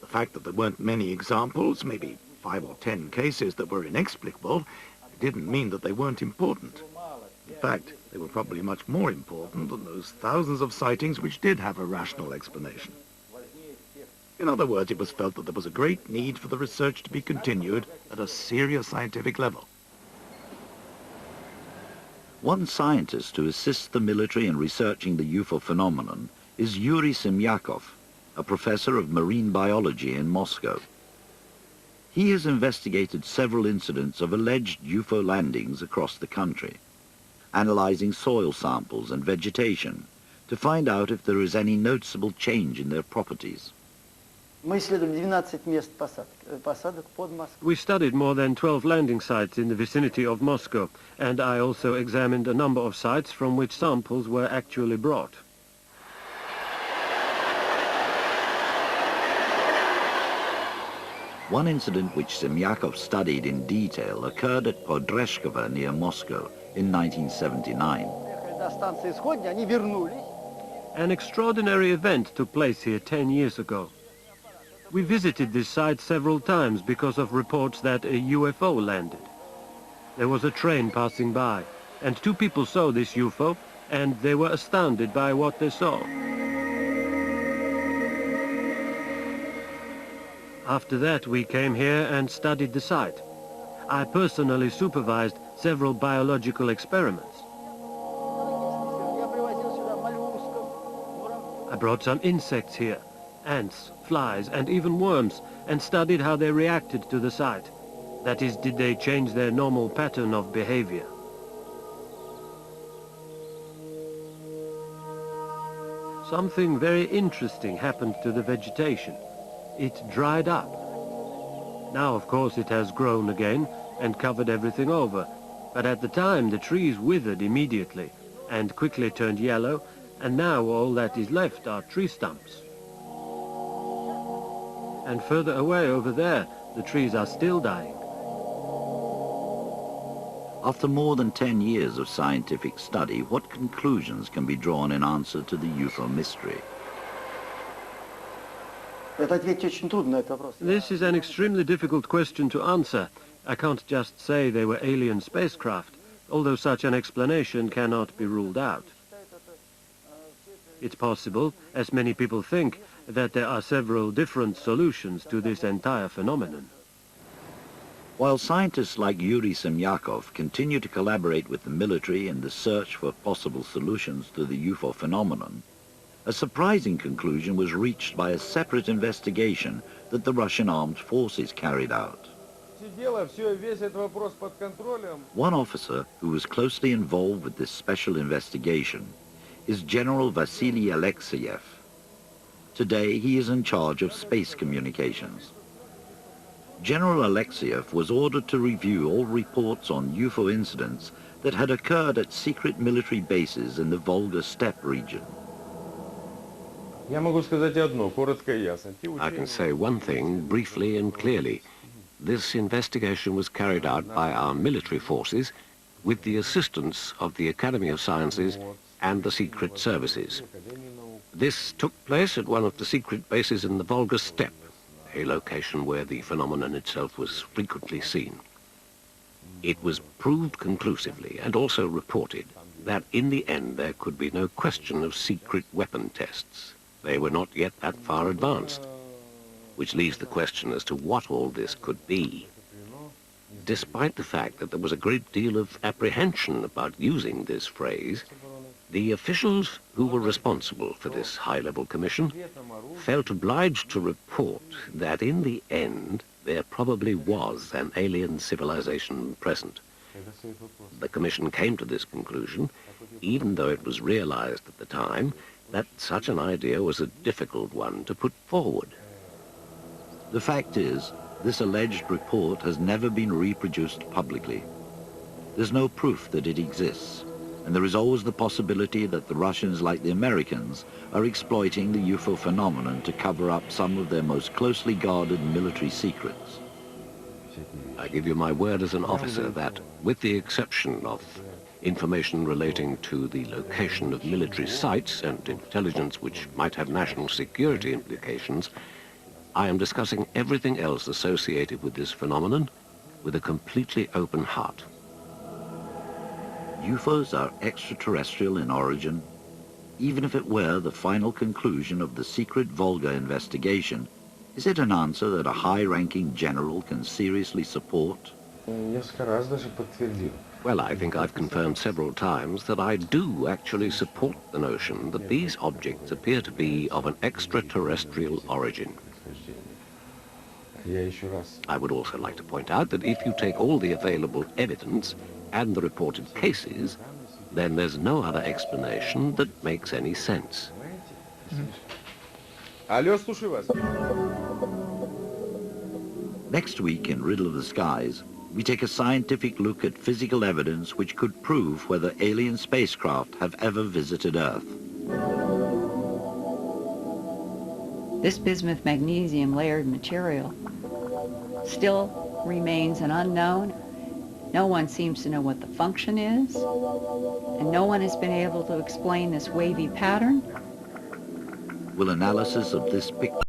The fact that there weren't many examples, maybe 5 or 10 cases that were inexplicable, didn't mean that they weren't important. In fact, they were probably much more important than those thousands of sightings which did have a rational explanation. In other words, it was felt that there was a great need for the research to be continued at a serious scientific level. One scientist who assists the military in researching the UFO phenomenon is Yuri Semyakov, a professor of marine biology in Moscow. He has investigated several incidents of alleged UFO landings across the country, analyzing soil samples and vegetation to find out if there is any noticeable change in their properties. We studied more than 12 landing sites in the vicinity of Moscow, and I also examined a number of sites from which samples were actually brought. One incident which Semyakov studied in detail occurred at Podreshkovo near Moscow in 1979. An extraordinary event took place here 10 years ago. We visited this site several times because of reports that a UFO landed. There was a train passing by, and two people saw this UFO, and they were astounded by what they saw. After that, we came here and studied the site. I personally supervised several biological experiments. I brought some insects here, ants, flies, and even worms, and studied how they reacted to the site. That is, did they change their normal pattern of behavior? Something very interesting happened to the vegetation. It dried up. Now, of course, it has grown again and covered everything over. But at the time, the trees withered immediately and quickly turned yellow, and now all that is left are tree stumps. And further away over there, the trees are still dying. After more than 10 years of scientific study, what conclusions can be drawn in answer to the UFO mystery? This is an extremely difficult question to answer. I can't just say they were alien spacecraft, although such an explanation cannot be ruled out. It's possible, as many people think, that there are several different solutions to this entire phenomenon. While scientists like Yuri Semyakov continue to collaborate with the military in the search for possible solutions to the UFO phenomenon, a surprising conclusion was reached by a separate investigation that the Russian armed forces carried out. One officer who was closely involved with this special investigation is General Vasily Alexeyev. Today, he is in charge of space communications. General Alexeyev was ordered to review all reports on UFO incidents that had occurred at secret military bases in the Volga steppe region. I can say one thing briefly and clearly. This investigation was carried out by our military forces with the assistance of the Academy of Sciences and the secret services. This took place at one of the secret bases in the Volga steppe, a location where the phenomenon itself was frequently seen. It was proved conclusively and also reported that in the end there could be no question of secret weapon tests. They were not yet that far advanced, which leaves the question as to what all this could be. Despite the fact that there was a great deal of apprehension about using this phrase, the officials who were responsible for this high-level commission felt obliged to report that in the end there probably was an alien civilization present. The commission came to this conclusion, even though it was realized at the time that such an idea was a difficult one to put forward. The fact is, this alleged report has never been reproduced publicly. There's no proof that it exists, and there is always the possibility that the Russians, like the Americans, are exploiting the UFO phenomenon to cover up some of their most closely guarded military secrets. I give you my word as an officer that, with the exception of information relating to the location of military sites and intelligence which might have national security implications, I am discussing everything else associated with this phenomenon with a completely open heart. UFOs are extraterrestrial in origin. Even if it were the final conclusion of the secret Volga investigation, is it an answer that a high-ranking general can seriously support? Well, I think I've confirmed several times that I do actually support the notion that these objects appear to be of an extraterrestrial origin. I would also like to point out that if you take all the available evidence and the reported cases, then there's no other explanation that makes any sense. Next week in Riddle of the Skies, we take a scientific look at physical evidence which could prove whether alien spacecraft have ever visited Earth. This bismuth magnesium layered material still remains an unknown. No one seems to know what the function is, and no one has been able to explain this wavy pattern. Will analysis of this picture